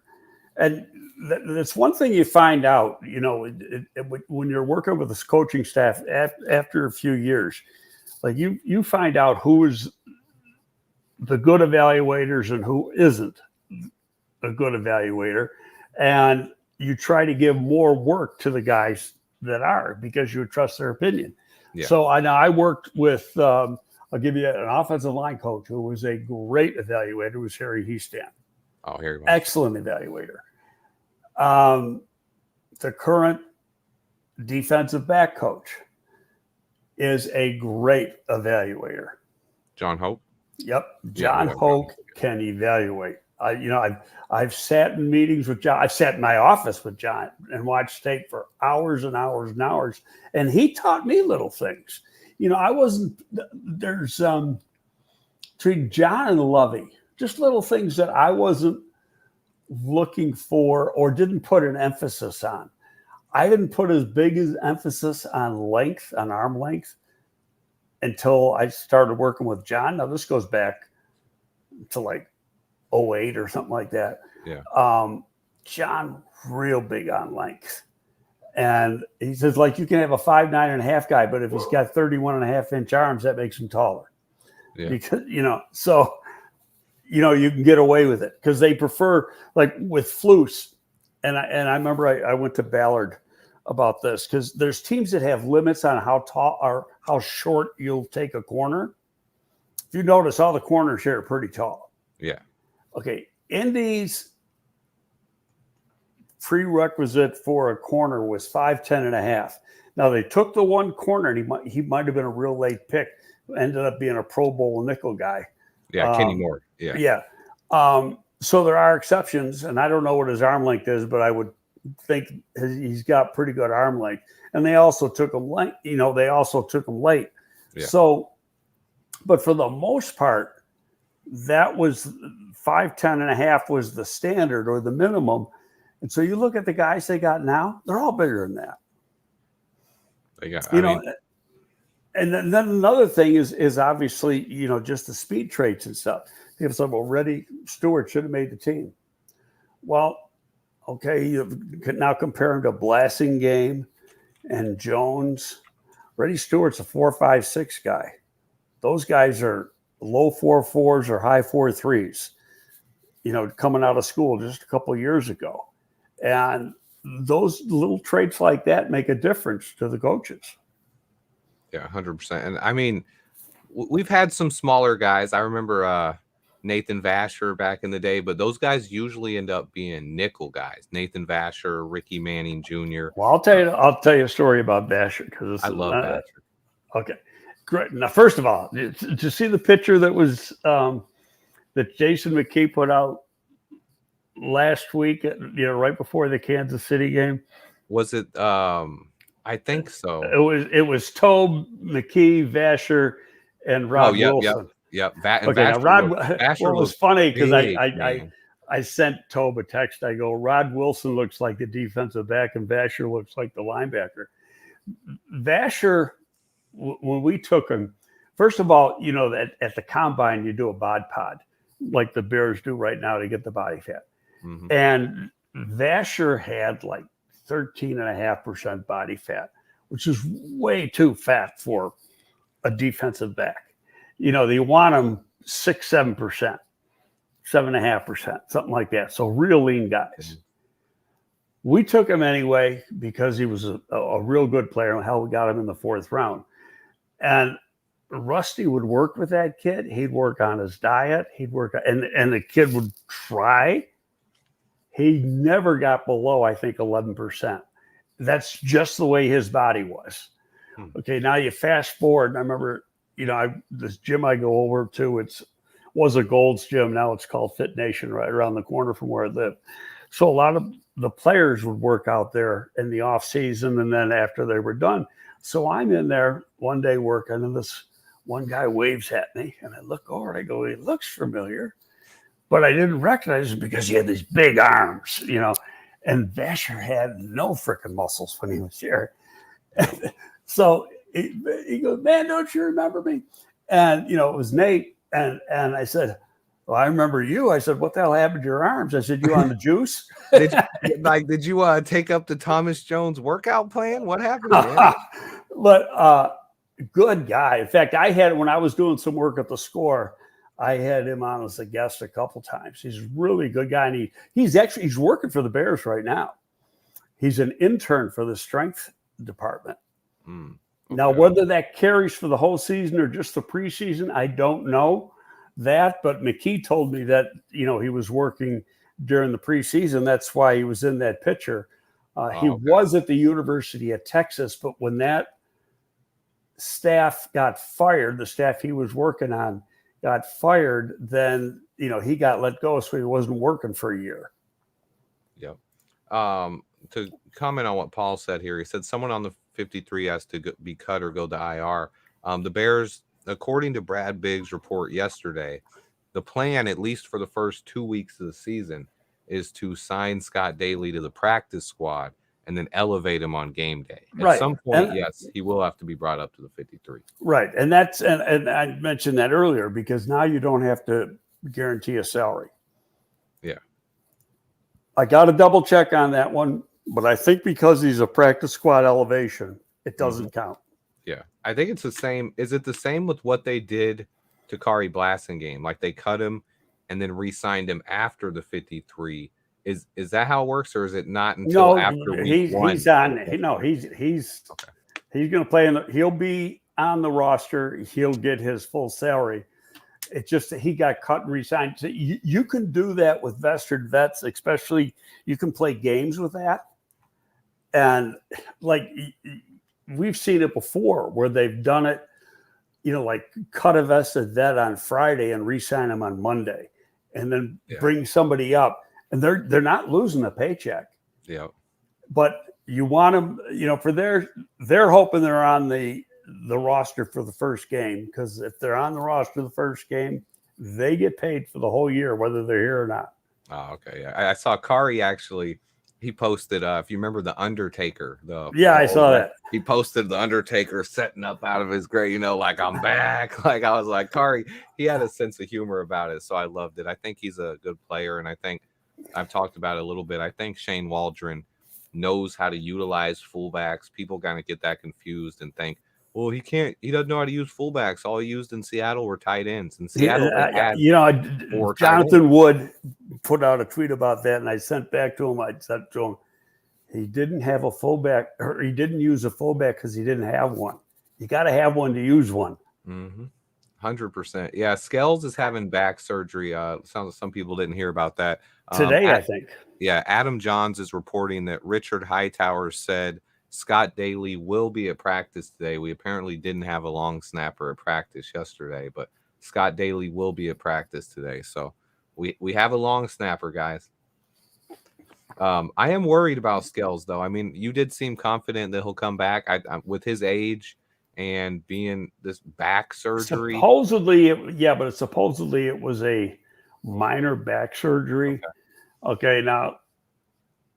and that's one thing you find out, when you're working with this coaching staff after a few years, like you find out who is the good evaluators and who isn't a good evaluator, and you try to give more work to the guys that are, because you trust their opinion. Yeah. So I worked with I'll give you an offensive line coach who was a great evaluator, was Harry Heastan. Oh, Harry. Excellent evaluator. The current defensive back coach is a great evaluator. John Hope. Yep, John Hope can evaluate. I've sat in meetings with John. I've sat in my office with John and watched tape for hours and hours and hours, and he taught me little things. I wasn't there's between John and Lovey, just little things that I wasn't looking for or didn't put an emphasis on. I didn't put as big as emphasis on length, on arm length, until I started working with John. Now this goes back to like 08 or something like that. Yeah. John, real big on length. And he says, like, you can have a 5'9.5" guy, but if he's got 31.5-inch arms, that makes him taller. Yeah. Because, so, you can get away with it because they prefer, like with Flus. And I remember I went to Ballard about this, because there's teams that have limits on how tall or how short you'll take a corner. If you notice, all the corners here are pretty tall. Yeah. Okay. Indy's prerequisite for a corner was 5'10.5". Now they took the one corner, and he might have been a real late pick, ended up being a Pro Bowl nickel guy. Yeah, Kenny Moore. Yeah. Yeah. So there are exceptions, and I don't know what his arm length is, but I would think he's got pretty good arm length. And they also took him late. Yeah. So, but for the most part, that was 5'10.5" was the standard or the minimum. And so you look at the guys they got now, they're all bigger than that. And then another thing is obviously, just the speed traits and stuff. People say, well, Reddy Stewart should have made the team. Well, okay, you can now compare him to Blasingame and Jones. Reddy Stewart's a 4.56 guy. Those guys are low 4.4s or high 4.3s, coming out of school just a couple of years ago. And those little traits like that make a difference to the coaches. Yeah, 100%. And I mean, we've had some smaller guys. I remember Nathan Vasher back in the day, but those guys usually end up being nickel guys. Nathan Vasher, Ricky Manning Jr. Well, I'll tell you a story about Vasher, because I love Vasher. Okay, great. Now, first of all, did you see the picture that was that Jason McKee put out last week? Right before the Kansas City game. Was it? I think so. It was Tobe, McKee, Vasher, and Rod Wilson. Yep. Okay, now Vasher was funny because I sent Tobe a text. I go, Rod Wilson looks like the defensive back, and Vasher looks like the linebacker. Vasher, when we took him, first of all, at the combine you do a bod pod, like the Bears do right now to get the body fat. Mm-hmm. And Vasher had like 13.5% body fat, which is way too fat for a defensive back. You want them 6-7%, 7.5%, something like that. So real lean guys. Mm-hmm. We took him anyway because he was a real good player. Hell, we got him in the 4th round. And Rusty would work with that kid. He'd work on his diet. And the kid would try. He never got below, I think, 11%. That's just the way his body was. Okay, now you fast forward, and I remember, this gym I go over to, was a Gold's gym. Now it's called Fit Nation, right around the corner from where I live. So a lot of the players would work out there in the off season, and then after they were done. So I'm in there one day working, and this one guy waves at me, and I look over and I go, he looks familiar, but I didn't recognize him because he had these big arms, and Vasher had no freaking muscles when he was here. So he goes, man, don't you remember me? And, it was Nate. And I said, well, I remember you. I said, what the hell happened to your arms? I said, you on the juice? Did you take up the Thomas Jones workout plan? What happened, man? But good guy. In fact, when I was doing some work at the Score, I had him on as a guest a couple times. He's a really good guy. And he's working for the Bears right now. He's an intern for the strength department. Okay. Now, whether that carries for the whole season or just the preseason, I don't know that. But McKee told me that, he was working during the preseason. That's why he was in that picture. He was at the University of Texas, but when that staff got fired, the staff he was working on got fired, then, he got let go, so he wasn't working for a year. Yep. To comment on what Paul said here, he said someone on the 53 has to be cut or go to IR. The Bears, according to Brad Biggs' report yesterday, the plan, at least for the first 2 weeks of the season, is to sign Scott Daly to the practice squad and then elevate him on game day. At some point, yes, he will have to be brought up to the 53. Right. And and I mentioned that earlier because now you don't have to guarantee a salary. Yeah. I got to double check on that one, but I think because he's a practice squad elevation, it doesn't count. Yeah. I think it's the same. Is it the same with what they did to Kari Blasingame? Like they cut him and then re-signed him after the 53. Is that how it works, or is it not until after week one? He's going to play he'll be on the roster. He'll get his full salary. It's just that he got cut and re-signed. So you can do that with vested vets, especially you can play games with that. And like we've seen it before where they've done it, like cut a vested vet on Friday and re-sign him on Monday and then bring somebody up. And they're not losing a paycheck. Yeah. But you want them, for they're hoping they're on the roster for the first game, because if they're on the roster the first game, they get paid for the whole year, whether they're here or not. Oh, okay. Yeah. I saw Kari actually, he posted, if you remember the Undertaker, I saw that. He posted the Undertaker setting up out of his grave, like I'm back. Like I was like, Kari, he had a sense of humor about it. So I loved it. I think he's a good player. And I think I've talked about it a little bit. I think Shane Waldron knows how to utilize fullbacks. People kind of get that confused and think, well, he doesn't know how to use fullbacks. All he used in Seattle were tight ends. In Seattle, Jonathan Wood put out a tweet about that, and I sent back to him. I said to him, he didn't have a fullback, or he didn't use a fullback because he didn't have one. You got to have one to use one. 100%. Yeah, Scales is having back surgery. Some people didn't hear about that today. I think. Yeah, Adam Johns is reporting that Richard Hightower said Scott Daly will be at practice today. We apparently didn't have a long snapper at practice yesterday, but Scott Daly will be at practice today. So we have a long snapper, guys. I am worried about Scales, though. I mean, you did seem confident that he'll come back. With his age and being this back surgery. Supposedly it was a minor back surgery. Okay, now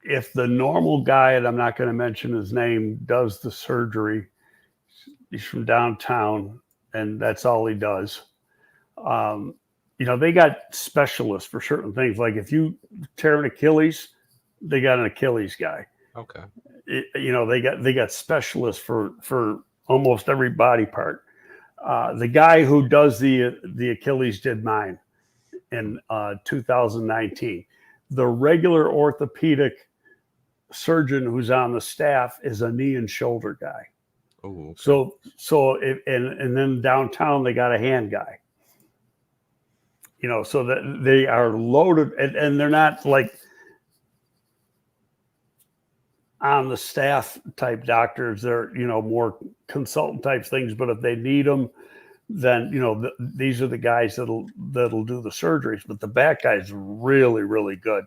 if the normal guy, and I'm not going to mention his name, does the surgery, he's from downtown, and that's all he does. They got specialists for certain things. Like if you tear an Achilles, they got an Achilles guy. Okay. They got specialists for almost every body part. The guy who does the Achilles did mine in 2019. The regular orthopedic surgeon who's on the staff is a knee and shoulder guy. Oh, okay. And then downtown they got a hand guy. So that they are loaded, and they're not like on the staff type doctors. They're more consultant type things. But if they need them, then these are the guys that'll do the surgeries. But the back guy is really, really good,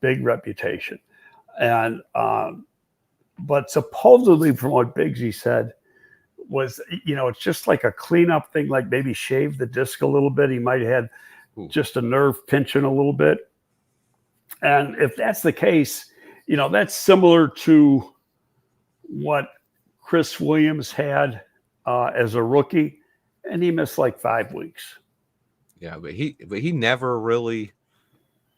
big reputation. And but supposedly, from what Biggsy said, was, it's just like a cleanup thing, like maybe shave the disc a little bit. He might have had just a nerve pinching a little bit. And if that's the case, that's similar to what Chris Williams had as a rookie, and he missed like 5 weeks. Yeah, but he never really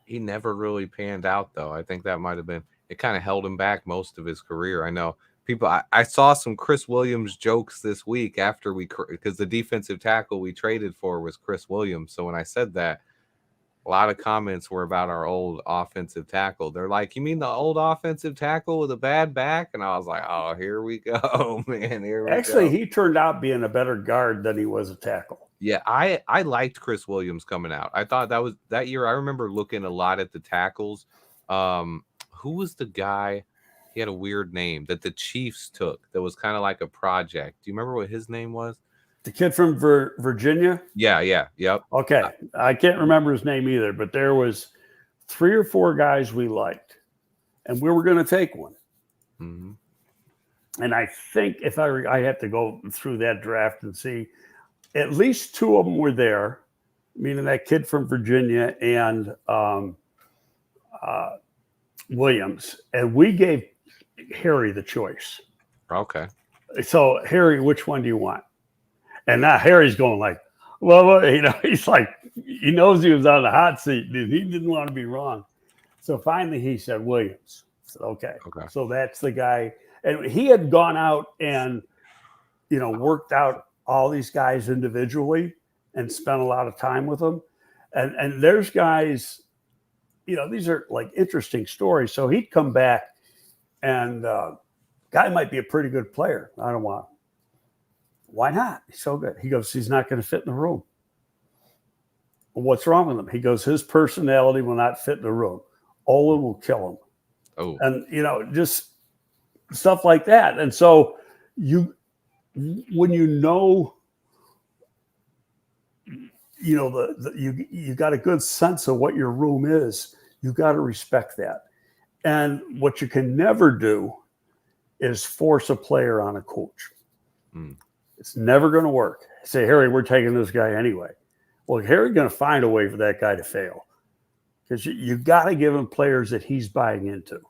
panned out, though. I think that might have been, it kind of held him back most of his career. I know people, I saw some Chris Williams jokes this week after because the defensive tackle we traded for was Chris Williams. So when I said that, a lot of comments were about our old offensive tackle. They're like, "You mean the old offensive tackle with a bad back?" And I was like, "Oh, here we go, man. Here we Actually, go." he turned out being a better guard than he was a tackle. Yeah, I liked Chris Williams coming out. I thought that year. I remember looking a lot at the tackles. Who was the guy? He had a weird name that the Chiefs took. That was kind of like a project. Do you remember what his name was? The kid from Virginia? Yeah, yep. Okay. I can't remember his name either, but there was 3 or 4 guys we liked, and we were going to take one. Mm-hmm. And I think if I have to go through that draft and see, at least 2 of them were there, meaning that kid from Virginia and Williams. And we gave Harry the choice. Okay. So, Harry, which one do you want? And now Harry's going like, well, he's like, he knows he was on the hot seat. And he didn't want to be wrong. So finally he said Williams. I said, okay. So that's the guy. And he had gone out and, worked out all these guys individually and spent a lot of time with them. And there's guys, these are like interesting stories. So he'd come back and guy might be a pretty good player. I don't want. Why not? He's so good. He goes, he's not going to fit in the room. Well, what's wrong with him? He goes, his personality will not fit in the room. Olin will kill him. Oh. And, just stuff like that. And so when you got a good sense of what your room is, you got to respect that. And what you can never do is force a player on a coach. Mm. It's never going to work. Say, Harry, we're taking this guy anyway. Well, Harry's going to find a way for that guy to fail because you got to give him players that he's buying into.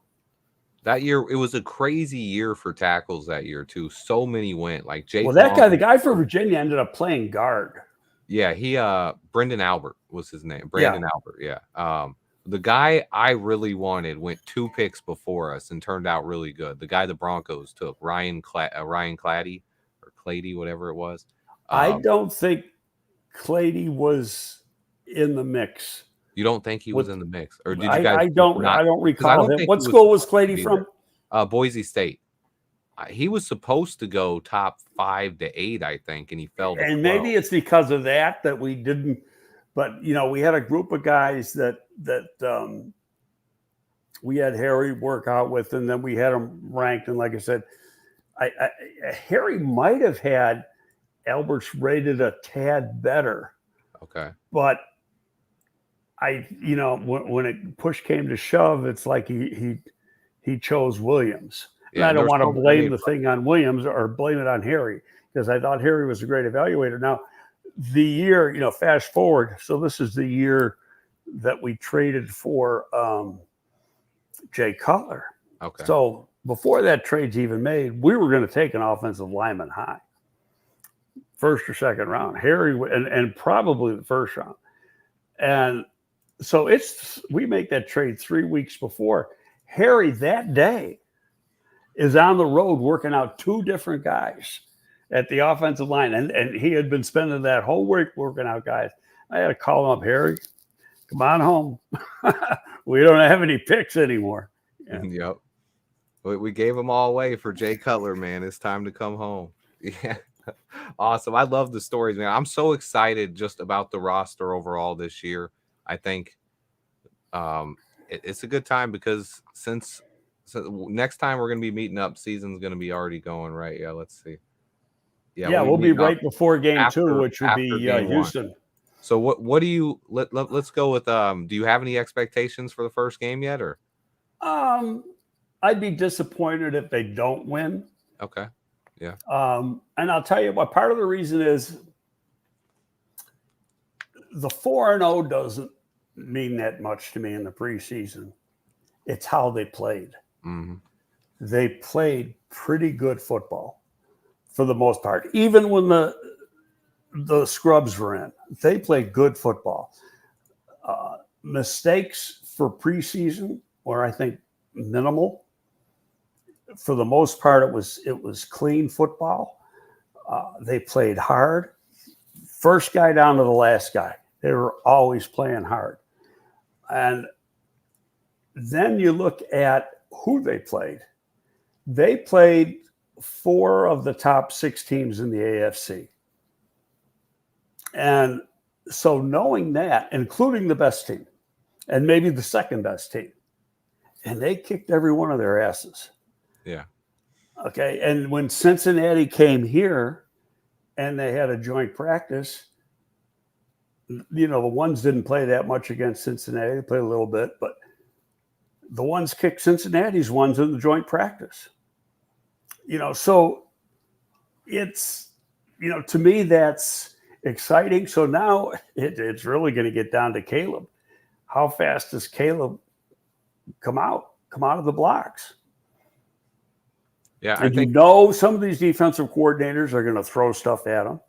That year, it was a crazy year for tackles that year, too. So many went. Like Jake. Well, that guy, the guy from Virginia, ended up playing guard. Yeah, Brendan Albert was his name. Albert, yeah. The guy I really wanted went 2 picks before us and turned out really good. The guy the Broncos took, Ryan Clady. Clady, whatever it was. I don't think Clady was in the mix. You don't think he was in the mix, or did you guys? I don't recall him. What school was Clady from? Boise State. He was supposed to go top 5 to 8, I think, and he fell to 12. And maybe it's because of that we didn't. But we had a group of guys that we had Harry work out with, and then we had them ranked. And like I said, Harry might have had Albert's rated a tad better. Okay. But when it push came to shove, it's like he chose Williams. Yeah, and I don't want to blame the thing on Williams or blame it on Harry because I thought Harry was a great evaluator. Now, the year, fast forward. So this is the year that we traded for Jay Cutler. Okay. So before that trade's even made, we were going to take an offensive lineman high, first or second round. Harry and probably the first round. And so we make that trade 3 weeks before. Harry that day is on the road working out 2 different guys at the offensive line. And he had been spending that whole week working out guys. I had to call him up, Harry, come on home. We don't have any picks anymore. Yeah. Yep. We gave them all away for Jay Cutler, man. It's time to come home. Yeah. Awesome. I love the stories, man. I'm so excited just about the roster overall this year. I think it's a good time because since next time we're going to be meeting up, season's going to be already going, right? Yeah, let's see. Yeah, we'll be right before game 2, which would be Houston. 1. So what do you let's go with do you have any expectations for the first game yet, or? I'd be disappointed if they don't win. Okay. Yeah. And I'll tell you what, part of the reason is the 4-0 doesn't mean that much to me in the preseason. It's how they played. Mm-hmm. They played pretty good football for the most part. Even when the scrubs were in, they played good football. Mistakes for preseason were, I think, minimal. For the most part, it was clean football. They played hard. First guy down to the last guy. They were always playing hard. And then you look at who they played. They played 4 of the top 6 teams in the AFC. And so knowing that, including the best team, and maybe the second best team, and they kicked every one of their asses. Yeah. Okay. And when Cincinnati came here and they had a joint practice, the ones didn't play that much against Cincinnati. They played a little bit, but the ones kicked Cincinnati's ones in the joint practice. So it's, to me, that's exciting. So now it's really going to get down to Caleb. How fast does Caleb come out of the blocks? Yeah, And I think some of these defensive coordinators are going to throw stuff at him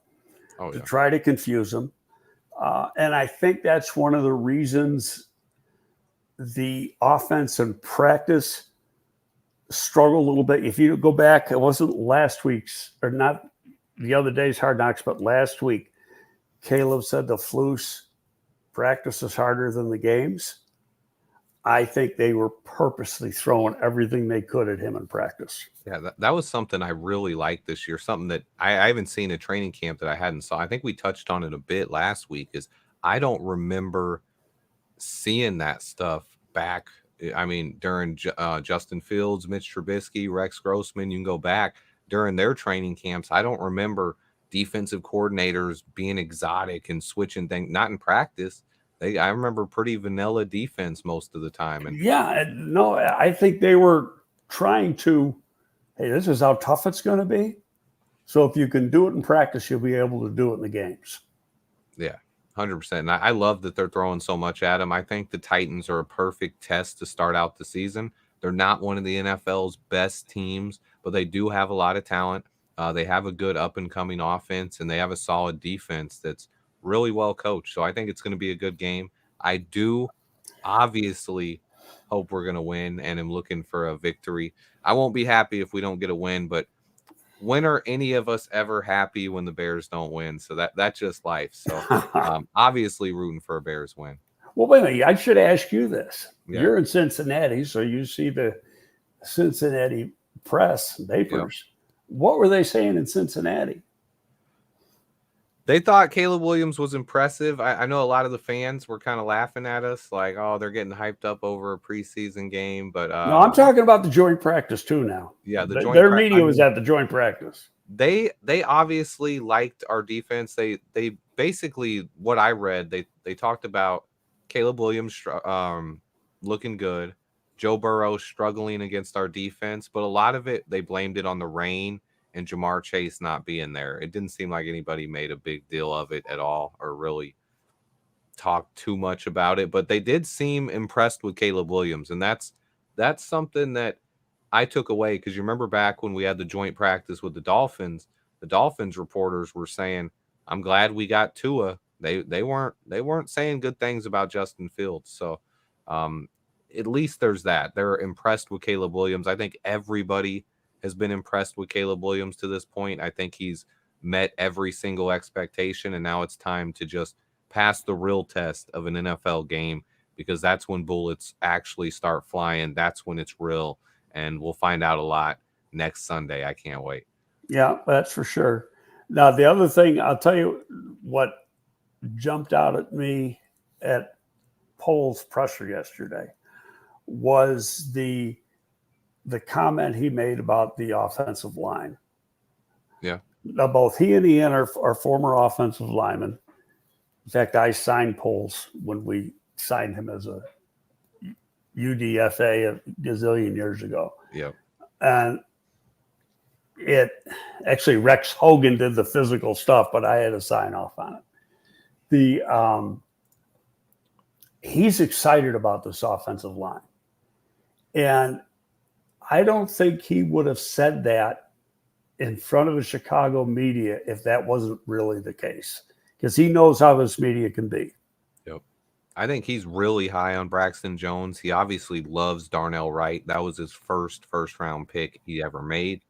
to try to confuse them. And I think that's one of the reasons the offense and practice struggle a little bit. If you go back, it wasn't last week's, or not the other day's Hard Knocks, but last week, Caleb said the Flus practice is harder than the games. I think they were purposely throwing everything they could at him in practice. Yeah, that was something I really liked this year. Something that I haven't seen a training camp that I hadn't saw. I think we touched on it a bit last week. Is I don't remember seeing that stuff back. I mean, during Justin Fields, Mitch Trubisky, Rex Grossman, you can go back during their training camps. I don't remember defensive coordinators being exotic and switching things. Not in practice. I remember pretty vanilla defense most of the time. And no, I think they were trying to, hey, this is how tough it's going to be. So if you can do it in practice, you'll be able to do it in the games. Yeah, 100%. And I love that they're throwing so much at him. I think the Titans are a perfect test to start out the season. They're not one of the NFL's best teams, but they do have a lot of talent. They have a good up-and-coming offense, and they have a solid defense that's really well coached. So I think it's going to be a good game. I do obviously hope we're going to win and am looking for a victory. I won't be happy if we don't get a win, but when are any of us ever happy when the Bears don't win? So that's just life. So obviously rooting for a Bears win. Well, wait a minute. I should ask you this. Yeah. You're in Cincinnati, so you see the Cincinnati press papers. Yep. What were they saying in Cincinnati? They thought Caleb Williams was impressive. I know a lot of the fans were kind of laughing at us, like, oh, they're getting hyped up over a preseason game. But no, I'm talking about the joint practice too now. Yeah, their media was at the joint practice. They obviously liked our defense. They basically, what I read, they talked about Caleb Williams looking good, Joe Burrow struggling against our defense, but a lot of it they blamed it on the rain and Jamar Chase not being there. It didn't seem like anybody made a big deal of it at all or really talked too much about it, but they did seem impressed with Caleb Williams. And that's something that I took away, because you remember back when we had the joint practice with the Dolphins reporters were saying, I'm glad we got Tua. They weren't saying good things about Justin Fields. So at least there's that. They're impressed with Caleb Williams. I think everybody has been impressed with Caleb Williams to this point. I think he's met every single expectation, and now it's time to just pass the real test of an NFL game, because that's when bullets actually start flying. That's when it's real, and we'll find out a lot next Sunday. I can't wait. Yeah, that's for sure. Now, the other thing, I'll tell you what jumped out at me at Pohl's presser yesterday was the comment he made about the offensive line. Yeah. Now, both he and Ian are former offensive linemen. In fact, I signed Pohl's when we signed him as a UDFA a gazillion years ago. Yep. And, it actually Rex Hogan did the physical stuff, but I had to sign off on it. He's excited about this offensive line. And I don't think he would have said that in front of the Chicago media if that wasn't really the case, because he knows how this media can be. Yep. I think he's really high on Braxton Jones. He obviously loves Darnell Wright. That was his first round pick he ever made.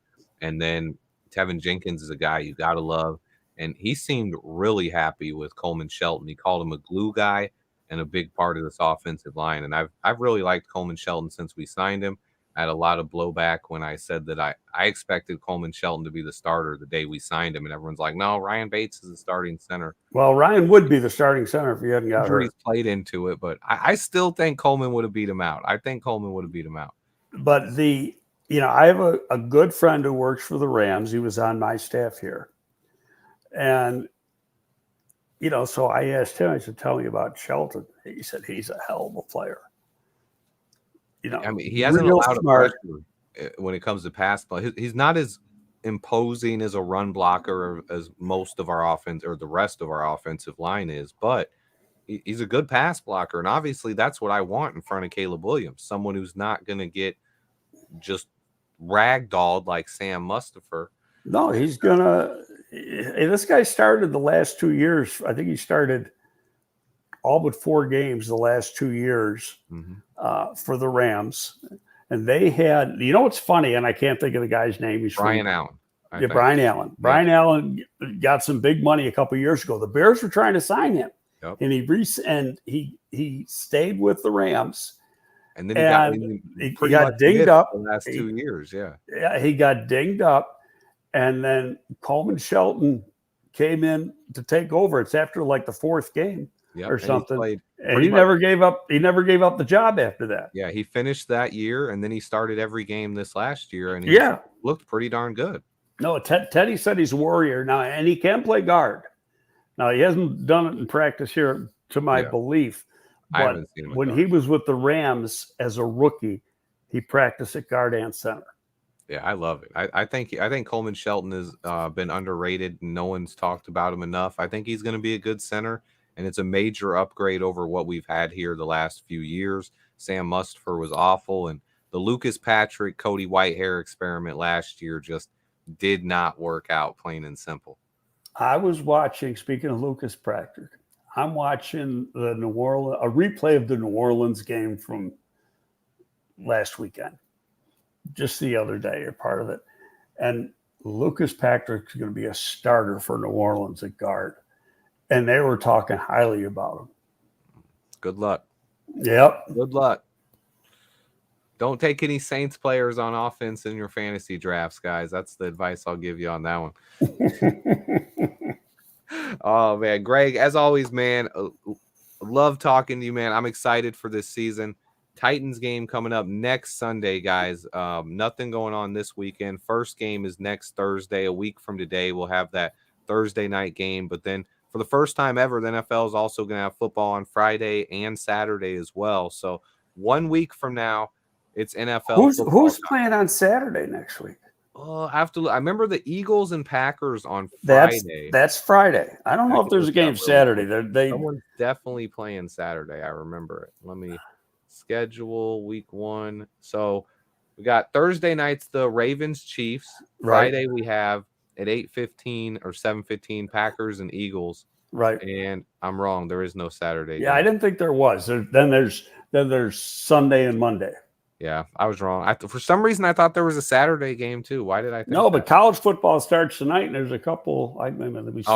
And then Tevin Jenkins is a guy you got to love. And he seemed really happy with Coleman Shelton. He called him a glue guy and a big part of this offensive line. And I've really liked Coleman Shelton since we signed him. I had a lot of blowback when I said that I expected Coleman Shelton to be the starter the day we signed him. And everyone's like, no, Ryan Bates is the starting center. Well, Ryan would be the starting center if he hadn't got hurt. Injuries played into it, but I still think Coleman would have beat him out. I think Coleman would have beat him out. But I have a good friend who works for the Rams. He was on my staff here. And, so I asked him, I said, tell me about Shelton. He said, he's a hell of a player. I mean, he hasn't allowed a pressure when it comes to pass play. He's not as imposing as a run blocker as most of our offense or the rest of our offensive line is, but he's a good pass blocker. And obviously that's what I want in front of Caleb Williams, someone who's not going to get just ragdolled like Sam Mustipher. No, he's going to – this guy started the last 2 years. I think he started all but 4 games the last 2 years for the Rams. And they had – what's funny, and I can't think of the guy's name. He's Brian Allen. Brian Allen. Brian Allen got some big money a couple of years ago. The Bears were trying to sign him. Yep. And he stayed with the Rams. And then he got dinged up the last 2 years. Yeah, he got dinged up. And then Coleman Shelton came in to take over. It's after like the 4th game or something. And he never gave up. He never gave up the job after that. Yeah, he finished that year, and then he started every game this last year, and he looked pretty darn good. No, Teddy said he's a warrior now, and he can play guard. Now, he hasn't done it in practice here, to my belief. But I haven't seen him when he was with the Rams as a rookie, he practiced at guard and center. Yeah, I love it. I think Coleman Shelton has been underrated. No one's talked about him enough. I think he's going to be a good center, and it's a major upgrade over what we've had here the last few years. Sam Mustipher was awful, and the Lucas Patrick, Cody Whitehair experiment last year just did not work out, plain and simple. I was watching, speaking of Lucas Patrick, I'm watching a replay of the New Orleans game from last weekend. Just the other day, or part of it. And Lucas Patrick's going to be a starter for New Orleans at guard. And they were talking highly about him. Good luck. Yep. Good luck. Don't take any Saints players on offense in your fantasy drafts, guys. That's the advice I'll give you on that one. Oh, man. Greg, as always, man, love talking to you, man. I'm excited for this season. Titans game coming up next Sunday, guys. Nothing going on this weekend. First game is next Thursday. A week from today, we'll have that Thursday night game. But then for the first time ever, the NFL is also going to have football on Friday and Saturday as well. So 1 week from now, it's NFL. Who's playing on Saturday next week? I remember the Eagles and Packers on Friday. That's Friday. I don't know if there's a game Saturday. Someone's definitely playing Saturday. I remember it. Let me schedule week 1. So we got Thursday nights, the Ravens Chiefs. Friday we have at 8:15 or 7:15 Packers and Eagles. Right. And I'm wrong. There is no Saturday. Yeah, I didn't think there was. Then there's Sunday and Monday. Yeah, I was wrong. For some reason, I thought there was a Saturday game too. Why did I think No, but college football starts tonight, and there's a couple.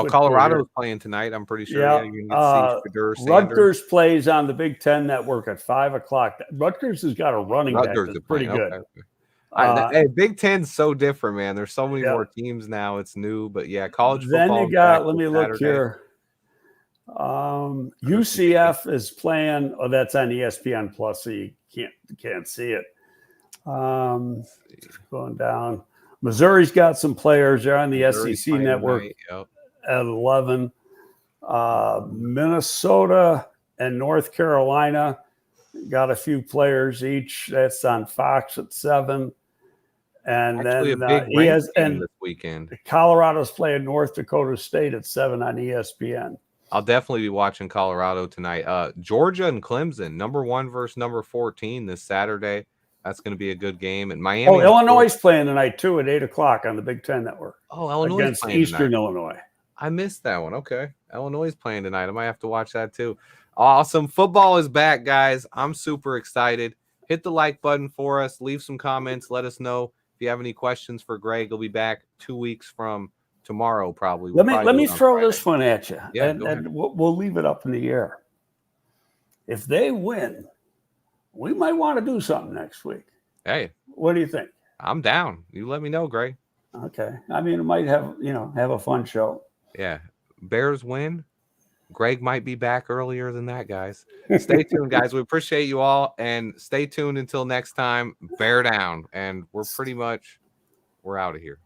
Colorado's playing tonight. I'm pretty sure. Yeah, you can get Rutgers plays on the Big Ten Network at 5:00. Rutgers has got a running back that's pretty good. Okay. Hey, Big Ten's so different, man. There's so many more teams now. It's new, but yeah, college football. Then you got. Let me look here. UCF is playing. Oh, that's on ESPN Plus, so you can't see it. Going down. Missouri's got some players. They're on the SEC network at 11. Minnesota and North Carolina got a few players each. That's on Fox at 7. And Actually, a then big he ranked has, game and this weekend. Colorado's playing North Dakota State at 7 on ESPN. I'll definitely be watching Colorado tonight. Georgia and Clemson, number 1 versus number 14 this Saturday. That's going to be a good game. And Miami. Oh, Illinois is playing tonight too at 8 o'clock on the Big Ten Network. Oh, Illinois against playing Eastern tonight. Illinois. I missed that one. Okay. Illinois is playing tonight. I might have to watch that too. Awesome. Football is back, guys. I'm super excited. Hit the like button for us. Leave some comments. Let us know if you have any questions for Greg. He'll be back 2 weeks from tomorrow, probably. Let me throw this one at you, Yeah, and we'll leave it up in the air. If they win, we might want to do something next week. Hey, what do you think? I'm down. You let me know, Greg. Okay. I mean, it might have a fun show. Yeah. Bears win. Greg might be back earlier than that, guys. Stay tuned, guys. We appreciate you all, and stay tuned until next time. Bear down, and we're out of here.